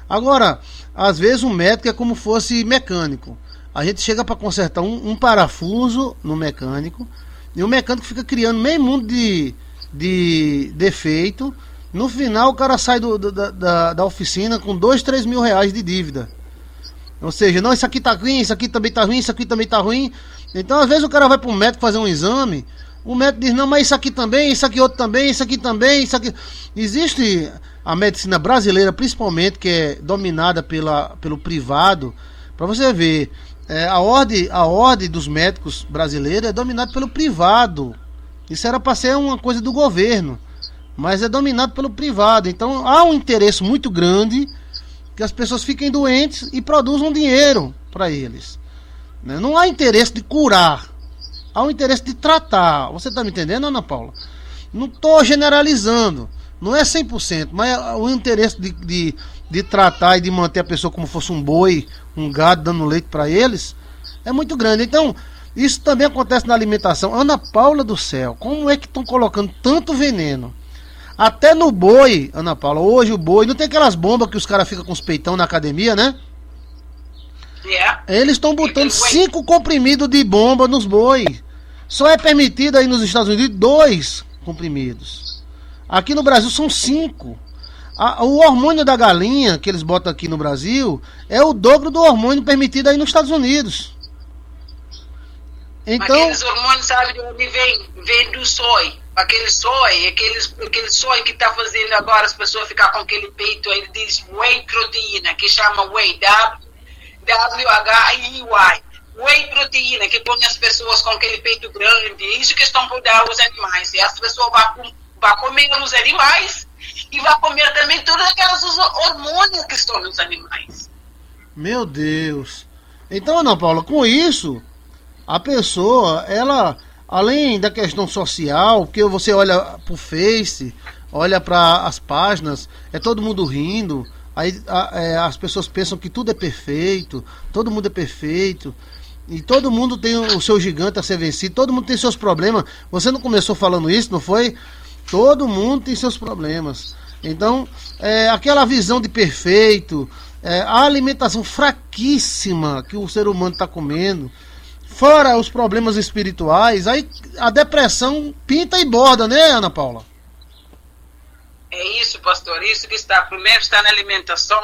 Agora, às vezes um médico é como fosse mecânico. A gente chega para consertar um parafuso no mecânico, e o mecânico fica criando meio mundo de defeito. No final o cara sai da oficina com 2, 3 mil reais de dívida. Ou seja, não, isso aqui tá ruim, isso aqui também tá ruim, isso aqui também tá ruim. Então, às vezes, o cara vai para o médico fazer um exame, o médico diz, não, mas isso aqui também, isso aqui outro também, isso aqui também, isso aqui... Existe a medicina brasileira, principalmente, que é dominada pelo privado. Para você ver, a ordem dos médicos brasileiros é dominada pelo privado. Isso era para ser uma coisa do governo, mas é dominado pelo privado. Então, há um interesse muito grande que as pessoas fiquem doentes e produzam dinheiro para eles. né? Não há interesse de curar, há um interesse de tratar. Você está me entendendo, Ana Paula? Não estou generalizando, não é 100%, mas o interesse de tratar e de manter a pessoa como fosse um boi, um gado, dando leite para eles, é muito grande. Então, isso também acontece na alimentação. Ana Paula do céu, como é que estão colocando tanto veneno? Até no boi, Ana Paula, hoje o boi, não tem aquelas bombas que os caras ficam com os peitão na academia, né? Yeah. Eles estão botando 5 comprimidos de bomba nos bois. Só é permitido aí nos Estados Unidos 2 comprimidos. Aqui no Brasil são 5. O hormônio da galinha que eles botam aqui no Brasil é o dobro do hormônio permitido aí nos Estados Unidos. Então, aqueles hormônios, sabe de onde vem do soy. Aquele soy que está fazendo agora as pessoas ficar com aquele peito, ele diz whey proteína, que chama whey, W-H-I-Y. Whey proteína, que põe as pessoas com aquele peito grande, isso que estão por dar aos animais. E as pessoas vão comer os animais e vão comer também todos aqueles hormônios que estão nos animais. Meu Deus. Então, Ana Paula, com isso, a pessoa, ela, além da questão social, porque você olha pro Face, olha para as páginas, é todo mundo rindo, aí as pessoas pensam que tudo é perfeito, todo mundo é perfeito, e todo mundo tem o seu gigante a ser vencido, todo mundo tem seus problemas. Você não começou falando isso, não foi? Todo mundo tem seus problemas. Então, aquela visão de perfeito, a alimentação fraquíssima que o ser humano está comendo, fora os problemas espirituais, aí a depressão pinta e borda, né, Ana Paula? É isso, pastor, isso que está, primeiro está na alimentação,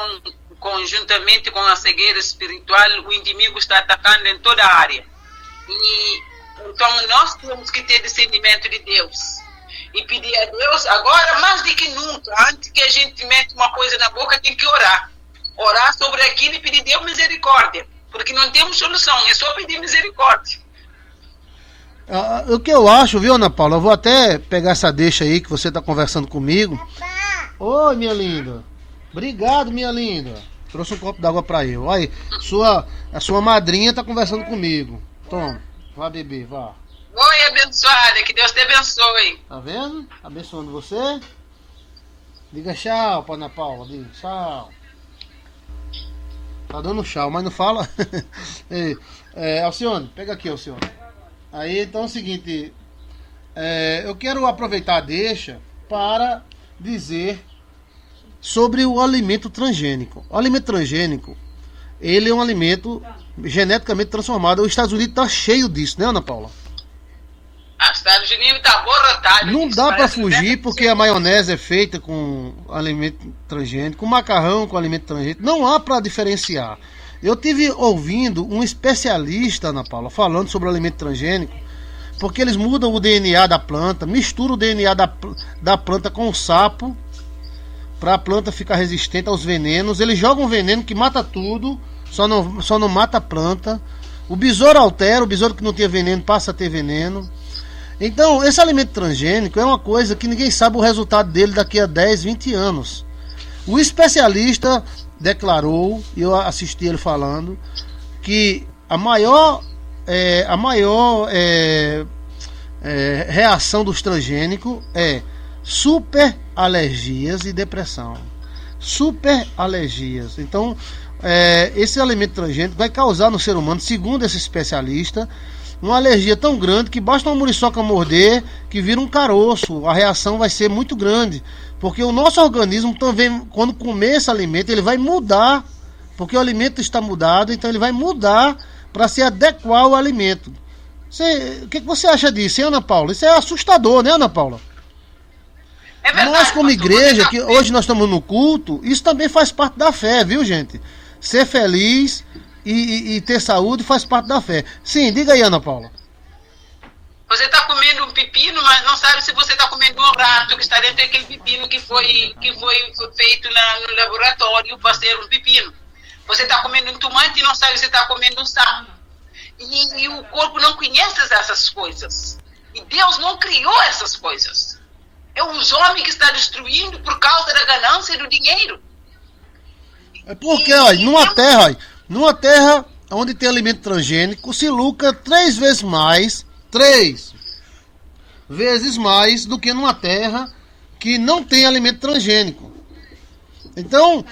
conjuntamente com a cegueira espiritual, o inimigo está atacando em toda a área. E então nós temos que ter discernimento de Deus e pedir a Deus, agora mais do que nunca, antes que a gente mete uma coisa na boca, tem que orar sobre aquilo e pedir Deus misericórdia, porque não temos solução, é só pedir misericórdia. O que eu acho, viu, Ana Paula, eu vou até pegar essa deixa aí que você está conversando comigo. Oi, minha linda. Obrigado, minha linda. Trouxe um copo d'água pra eu. Aí, a sua madrinha tá conversando comigo. Toma, vá beber, vá. Oi, abençoada, que Deus te abençoe. Tá vendo? Abençoando você. Diga tchau pra Ana Paula, diga tchau. Tá dando tchau, mas não fala. Alcione, pega aqui, Alcione. Aí, então é o seguinte, eu quero aproveitar a deixa para dizer sobre o alimento transgênico. O alimento transgênico, ele é um alimento geneticamente transformado. Os Estados Unidos está cheio disso, né, Ana Paula? Os Estados Unidos está aborrotado. Não dá para fugir, porque a maionese é feita com alimento transgênico, o macarrão com alimento transgênico. Não há para diferenciar. Eu tive ouvindo um especialista, Ana Paula, falando sobre o alimento transgênico, porque eles mudam o DNA da planta, misturam o DNA da planta com o sapo, para a planta ficar resistente aos venenos. Eles jogam um veneno que mata tudo, só não mata a planta. O besouro altera, o besouro que não tinha veneno passa a ter veneno. Então, esse alimento transgênico é uma coisa que ninguém sabe o resultado dele daqui a 10, 20 anos. O especialista declarou, e eu assisti ele falando, que a maior reação dos transgênicos é super alergias e depressão. Super alergias. Então, esse alimento transgênico vai causar no ser humano, segundo esse especialista, uma alergia tão grande que basta uma muriçoca morder que vira um caroço. A reação vai ser muito grande, porque o nosso organismo também, quando comer esse alimento, ele vai mudar, porque o alimento está mudado, então ele vai mudar para se adequar ao alimento. O que você acha disso, hein, Ana Paula? Isso é assustador, né, Ana Paula? É verdade, nós, como igreja, que hoje nós estamos no culto, isso também faz parte da fé, viu, gente? Ser feliz e ter saúde faz parte da fé. Sim, diga aí, Ana Paula. Você está comendo um pepino, mas não sabe se você está comendo um rato que está dentro daquele pepino que foi feito no laboratório para ser um pepino. Você está comendo um tomate e não sabe se está comendo um sapo. E o corpo não conhece essas coisas. E Deus não criou essas coisas. É os homens que estão destruindo por causa da ganância e do dinheiro. É porque, olha, numa terra onde tem alimento transgênico, se lucra 3 vezes mais do que numa terra que não tem alimento transgênico. Então,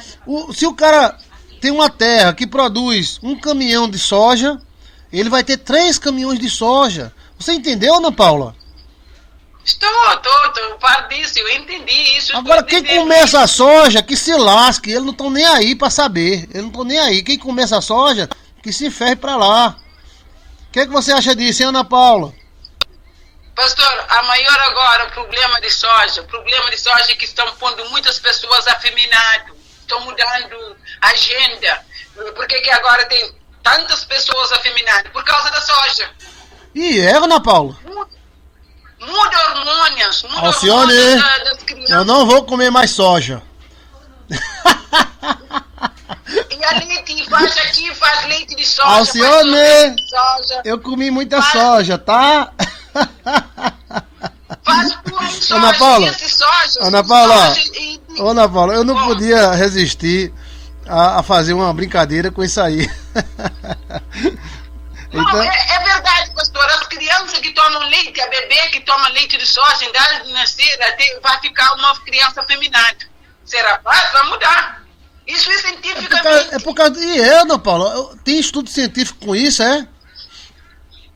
se o cara tem uma terra que produz um caminhão de soja, ele vai ter 3 caminhões de soja. Você entendeu, Ana Paula? Estou, par disso, eu entendi isso. Agora, quem começa a soja, que se lasque, eles não estão nem aí para saber. Eles não estão nem aí. Quem começa a soja, que se ferre para lá. O que você acha disso, hein, Ana Paula? Pastor, a maior agora problema de soja é que estão pondo muitas pessoas afeminadas, estão mudando a agenda. Por que agora tem tantas pessoas afeminadas? Por causa da soja. E é, Ana Paula? Muda hormônios, Alcione, das crianças. Eu não vou comer mais soja. E a leite, faz leite de soja. Alcione, eu comi muita soja, tá? Faz puro de soja. Ana Paula, Ana Paula, eu não podia resistir a fazer uma brincadeira com isso aí. Não, é verdade, pastor. As crianças que tomam leite, a bebê que toma leite de soja, em idade de nascer, vai ficar uma criança afeminada. Será fácil? Vai mudar. Isso é cientificamente. É por causa. E é, Ana Paula? Tem estudo científico com isso, é?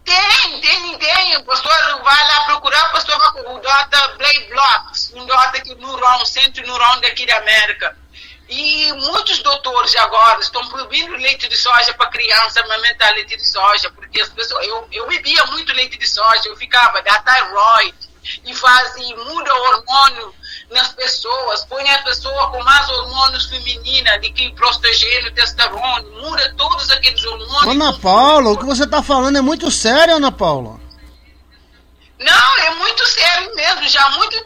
Tem. O pastor vai lá procurar, o pastor vai com o Dr. Blake Blocks, um doutor aqui no centro neurônio daqui da América. E muitos doutores agora estão proibindo leite de soja para criança amamentar leite de soja, porque as pessoas, eu bebia muito leite de soja, eu ficava da tiroide, e muda o hormônio nas pessoas, põe a pessoa com mais hormônios femininos, de que estrogênio, testosterona, muda todos aqueles hormônios. Ana Paula, o que você está falando é muito sério, Ana Paula. Não, é muito sério mesmo, já há muito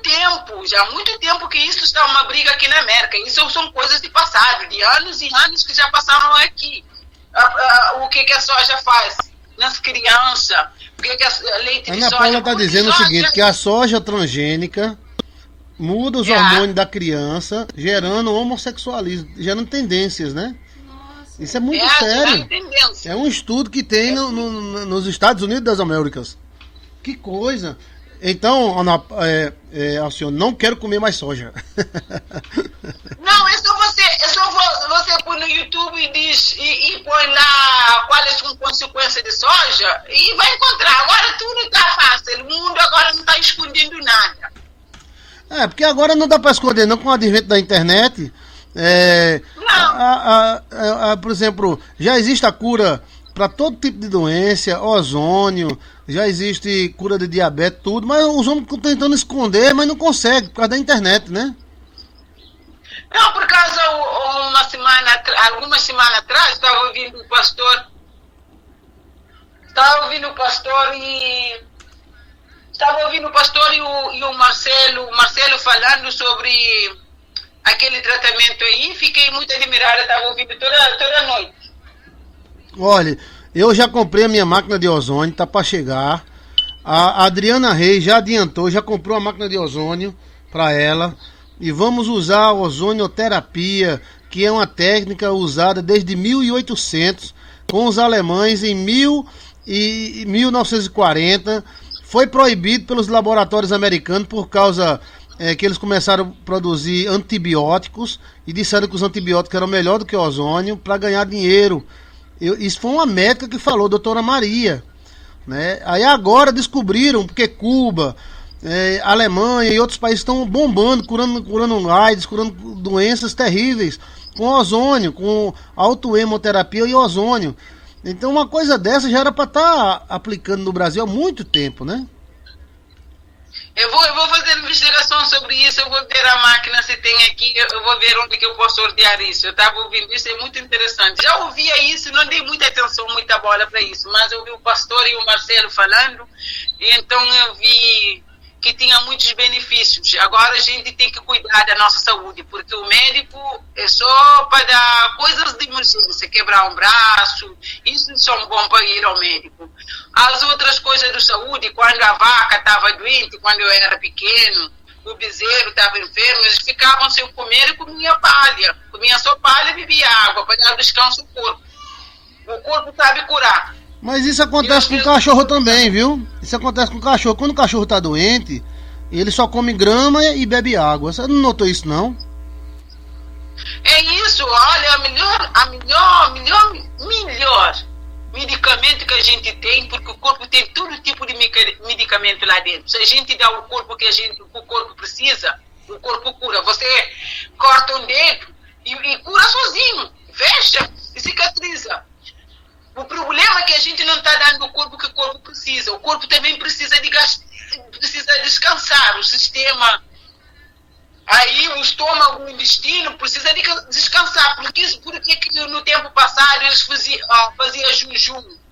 tempo que isso está uma briga aqui na América. Isso são coisas de passado, de anos e anos que já passaram aqui. O que a soja faz nas crianças, o que a leite de soja... Ana Paula está dizendo o seguinte, que a soja transgênica muda os hormônios da criança, gerando homossexualismo, gerando tendências, né? Isso é muito sério. É um estudo que tem nos Estados Unidos das Américas. Que coisa! Então, Alcione, não quero comer mais soja. Não, é só você põe no YouTube e põe lá quais são as consequências de soja e vai encontrar. Agora tudo está fácil, o mundo agora não está escondendo nada. Porque agora não dá para esconder, não, com o advento da internet. Por exemplo, já existe a cura para todo tipo de doença, ozônio, já existe cura de diabetes, tudo, mas os homens estão tentando esconder, mas não conseguem, por causa da internet, né? Não, por causa, algumas semanas atrás, estava ouvindo o pastor e o Marcelo falando sobre aquele tratamento aí, fiquei muito admirada, estava ouvindo toda noite. Olha, eu já comprei a minha máquina de ozônio, tá para chegar. A Adriana Reis já adiantou, já comprou a máquina de ozônio para ela. E vamos usar a ozonioterapia, que é uma técnica usada desde 1800, com os alemães em 1940. Foi proibido pelos laboratórios americanos por causa que eles começaram a produzir antibióticos e disseram que os antibióticos eram melhor do que o ozônio para ganhar dinheiro. Isso foi uma médica que falou, doutora Maria, né? Aí agora descobriram, porque Cuba, Alemanha e outros países estão bombando, curando AIDS, curando doenças terríveis com ozônio, com autohemoterapia e ozônio. Então uma coisa dessa já era para estar aplicando no Brasil há muito tempo, né? Eu vou fazer investigação sobre isso, eu vou ver a máquina se tem aqui, eu vou ver onde que eu posso ordear isso. Eu estava ouvindo isso, é muito interessante. Já ouvia isso, não dei muita atenção, muita bola para isso, mas eu vi o pastor e o Marcelo falando, e então eu vi que tinha muitos benefícios. Agora a gente tem que cuidar da nossa saúde, porque o médico é só para dar coisas de emergência, quebrar um braço, isso são bom para ir ao médico. As outras coisas de saúde, quando a vaca estava doente, quando eu era pequeno, o bezerro estava enfermo, eles ficavam sem comer e comiam palha. Comia só palha e bebia água para dar descanso ao corpo. O corpo sabe curar. Mas isso acontece com o cachorro também, viu? Isso acontece com o cachorro. Quando o cachorro tá doente, ele só come grama e bebe água. Você não notou isso, não? É isso, olha, melhor medicamento que a gente tem, porque o corpo tem todo tipo de medicamento lá dentro. Se a gente dá o corpo que o corpo precisa, o corpo cura. Você corta um dedo e cura sozinho, fecha e cicatriza. O problema é que a gente não está dando o corpo que o corpo precisa. O corpo também precisa descansar. O sistema, aí o estômago, o intestino precisa descansar. Porque no tempo passado eles faziam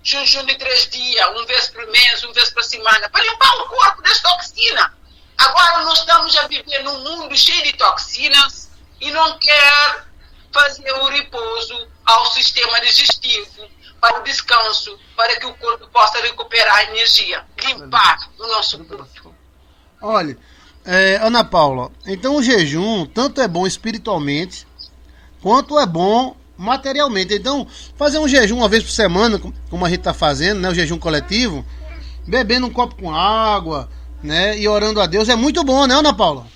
jejum de 3 dias, uma vez por mês, uma vez por semana, para limpar o corpo das toxinas. Agora nós estamos a viver num mundo cheio de toxinas e não quer fazer o repouso ao sistema digestivo, para o descanso, para que o corpo possa recuperar a energia, limpar o nosso corpo. Olha, Ana Paula, então o jejum tanto é bom espiritualmente, quanto é bom materialmente. Então, fazer um jejum uma vez por semana, como a gente está fazendo, né, o jejum coletivo, bebendo um copo com água, né, e orando a Deus, é muito bom, né, Ana Paula?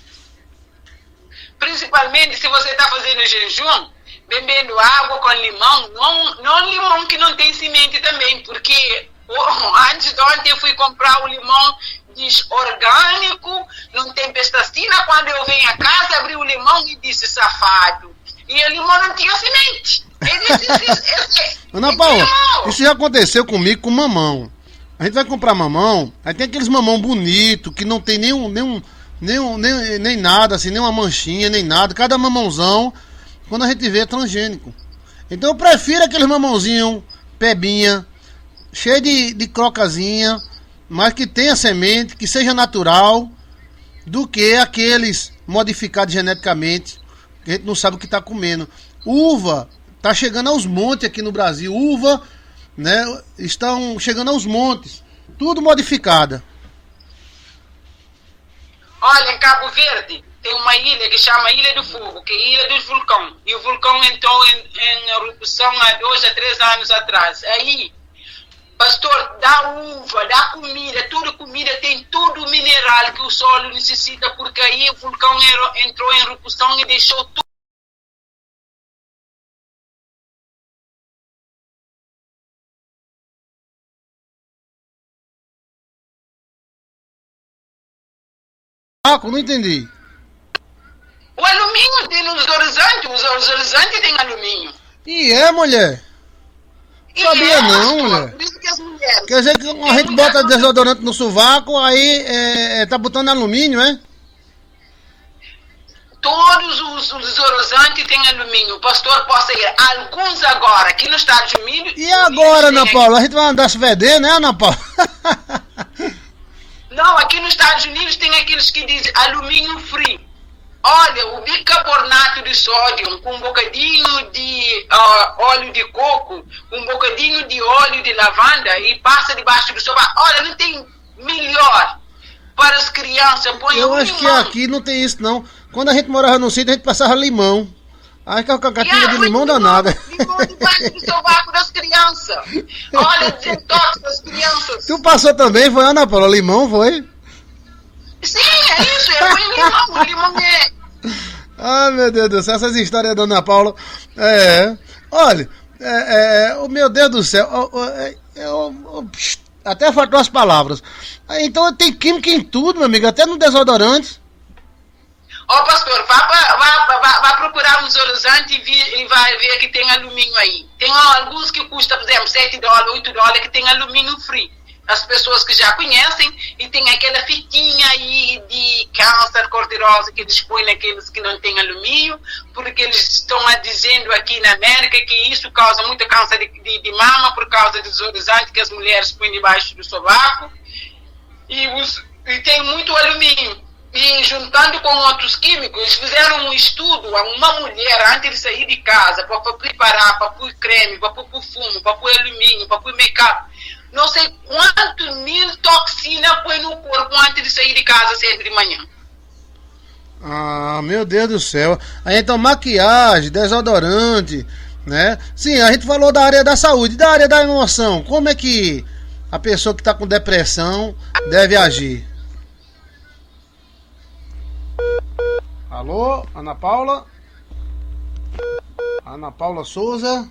Principalmente se você está fazendo jejum, bebendo água com limão, não limão que não tem semente também, porque antes de ontem eu fui comprar o limão, diz orgânico, não tem pesticida. Quando eu venho a casa, abri o limão e disse safado. E o limão não tinha semente. Ele disse, Ana Paula, isso já aconteceu comigo com mamão. A gente vai comprar mamão, aí tem aqueles mamão bonito, que não tem nem nada, assim, nem uma manchinha, nem nada. Cada mamãozão, quando a gente vê, é transgênico. Então eu prefiro aqueles mamãozinhos, pebinha, cheio de crocazinha, mas que tenha semente, que seja natural, do que aqueles modificados geneticamente, que a gente não sabe o que está comendo. Uva, tá chegando aos montes aqui no Brasil. Uva, né, estão chegando aos montes. Tudo modificada. Olha, em Cabo Verde tem uma ilha que chama Ilha do Fogo, que é a Ilha dos Vulcões. E o vulcão entrou em erupção há 2 a 3 anos atrás. Aí, pastor, dá uva, dá comida, tudo comida, tem todo o mineral que o solo necessita, porque aí o vulcão entrou em erupção e deixou tudo. Não entendi. O alumínio tem nos horizontes, os horizontes têm alumínio. E mulher? Sabia não, mulher. Por isso que as mulheres... Quer dizer que a gente bota desodorante no sovaco, aí tá botando alumínio, é? Todos os desodorantes têm alumínio. O pastor possa ir. Alguns agora, aqui nos Estados Unidos... E agora, Ana Paula? A gente vai andar se vender, né, Ana Paula? Não, aqui nos Estados Unidos tem aqueles que dizem alumínio free. Olha, o bicarbonato de sódio com um bocadinho de óleo de coco, um bocadinho de óleo de lavanda e passa debaixo do sovaco. Olha, não tem melhor para as crianças. Põe Eu acho que aqui não tem isso, não. Quando a gente morava no sítio, a gente passava limão. Aí com a catinha de limão danada. Limão debaixo do sovaco das crianças. Olha, desintox das crianças. Tu passou também, foi, Ana Paula? Limão, foi? Sim, é isso. É o limão. O limão é... Ai, meu Deus do céu, essas histórias da Ana Paula. Olha, meu Deus do céu, até faltou as palavras. Então tem química em tudo, meu amigo, até no desodorante. Ó, pastor, vá procurar um desodorizante e vai ver que tem alumínio aí. Tem alguns que custam, por exemplo, $7, $8 que tem alumínio free. As pessoas que já conhecem, e tem aquela fitinha aí de câncer cor-de-rosa que eles põem naqueles que não têm alumínio, porque eles estão dizendo aqui na América que isso causa muito câncer de mama por causa do desodorizante que as mulheres põem debaixo do sovaco, e tem muito alumínio. E juntando com outros químicos, eles fizeram um estudo a uma mulher antes de sair de casa para preparar, para pôr creme, para pôr perfume, para pôr alumínio, para pôr make-up. Não sei quanto mil toxinas põe no corpo antes de sair de casa cedo de manhã. Ah, meu Deus do cel. Aí então maquiagem, desodorante, né? Sim, a gente falou da área da saúde, da área da emoção. Como é que a pessoa que está com depressão deve agir? Alô, Ana Paula? Ana Paula Souza?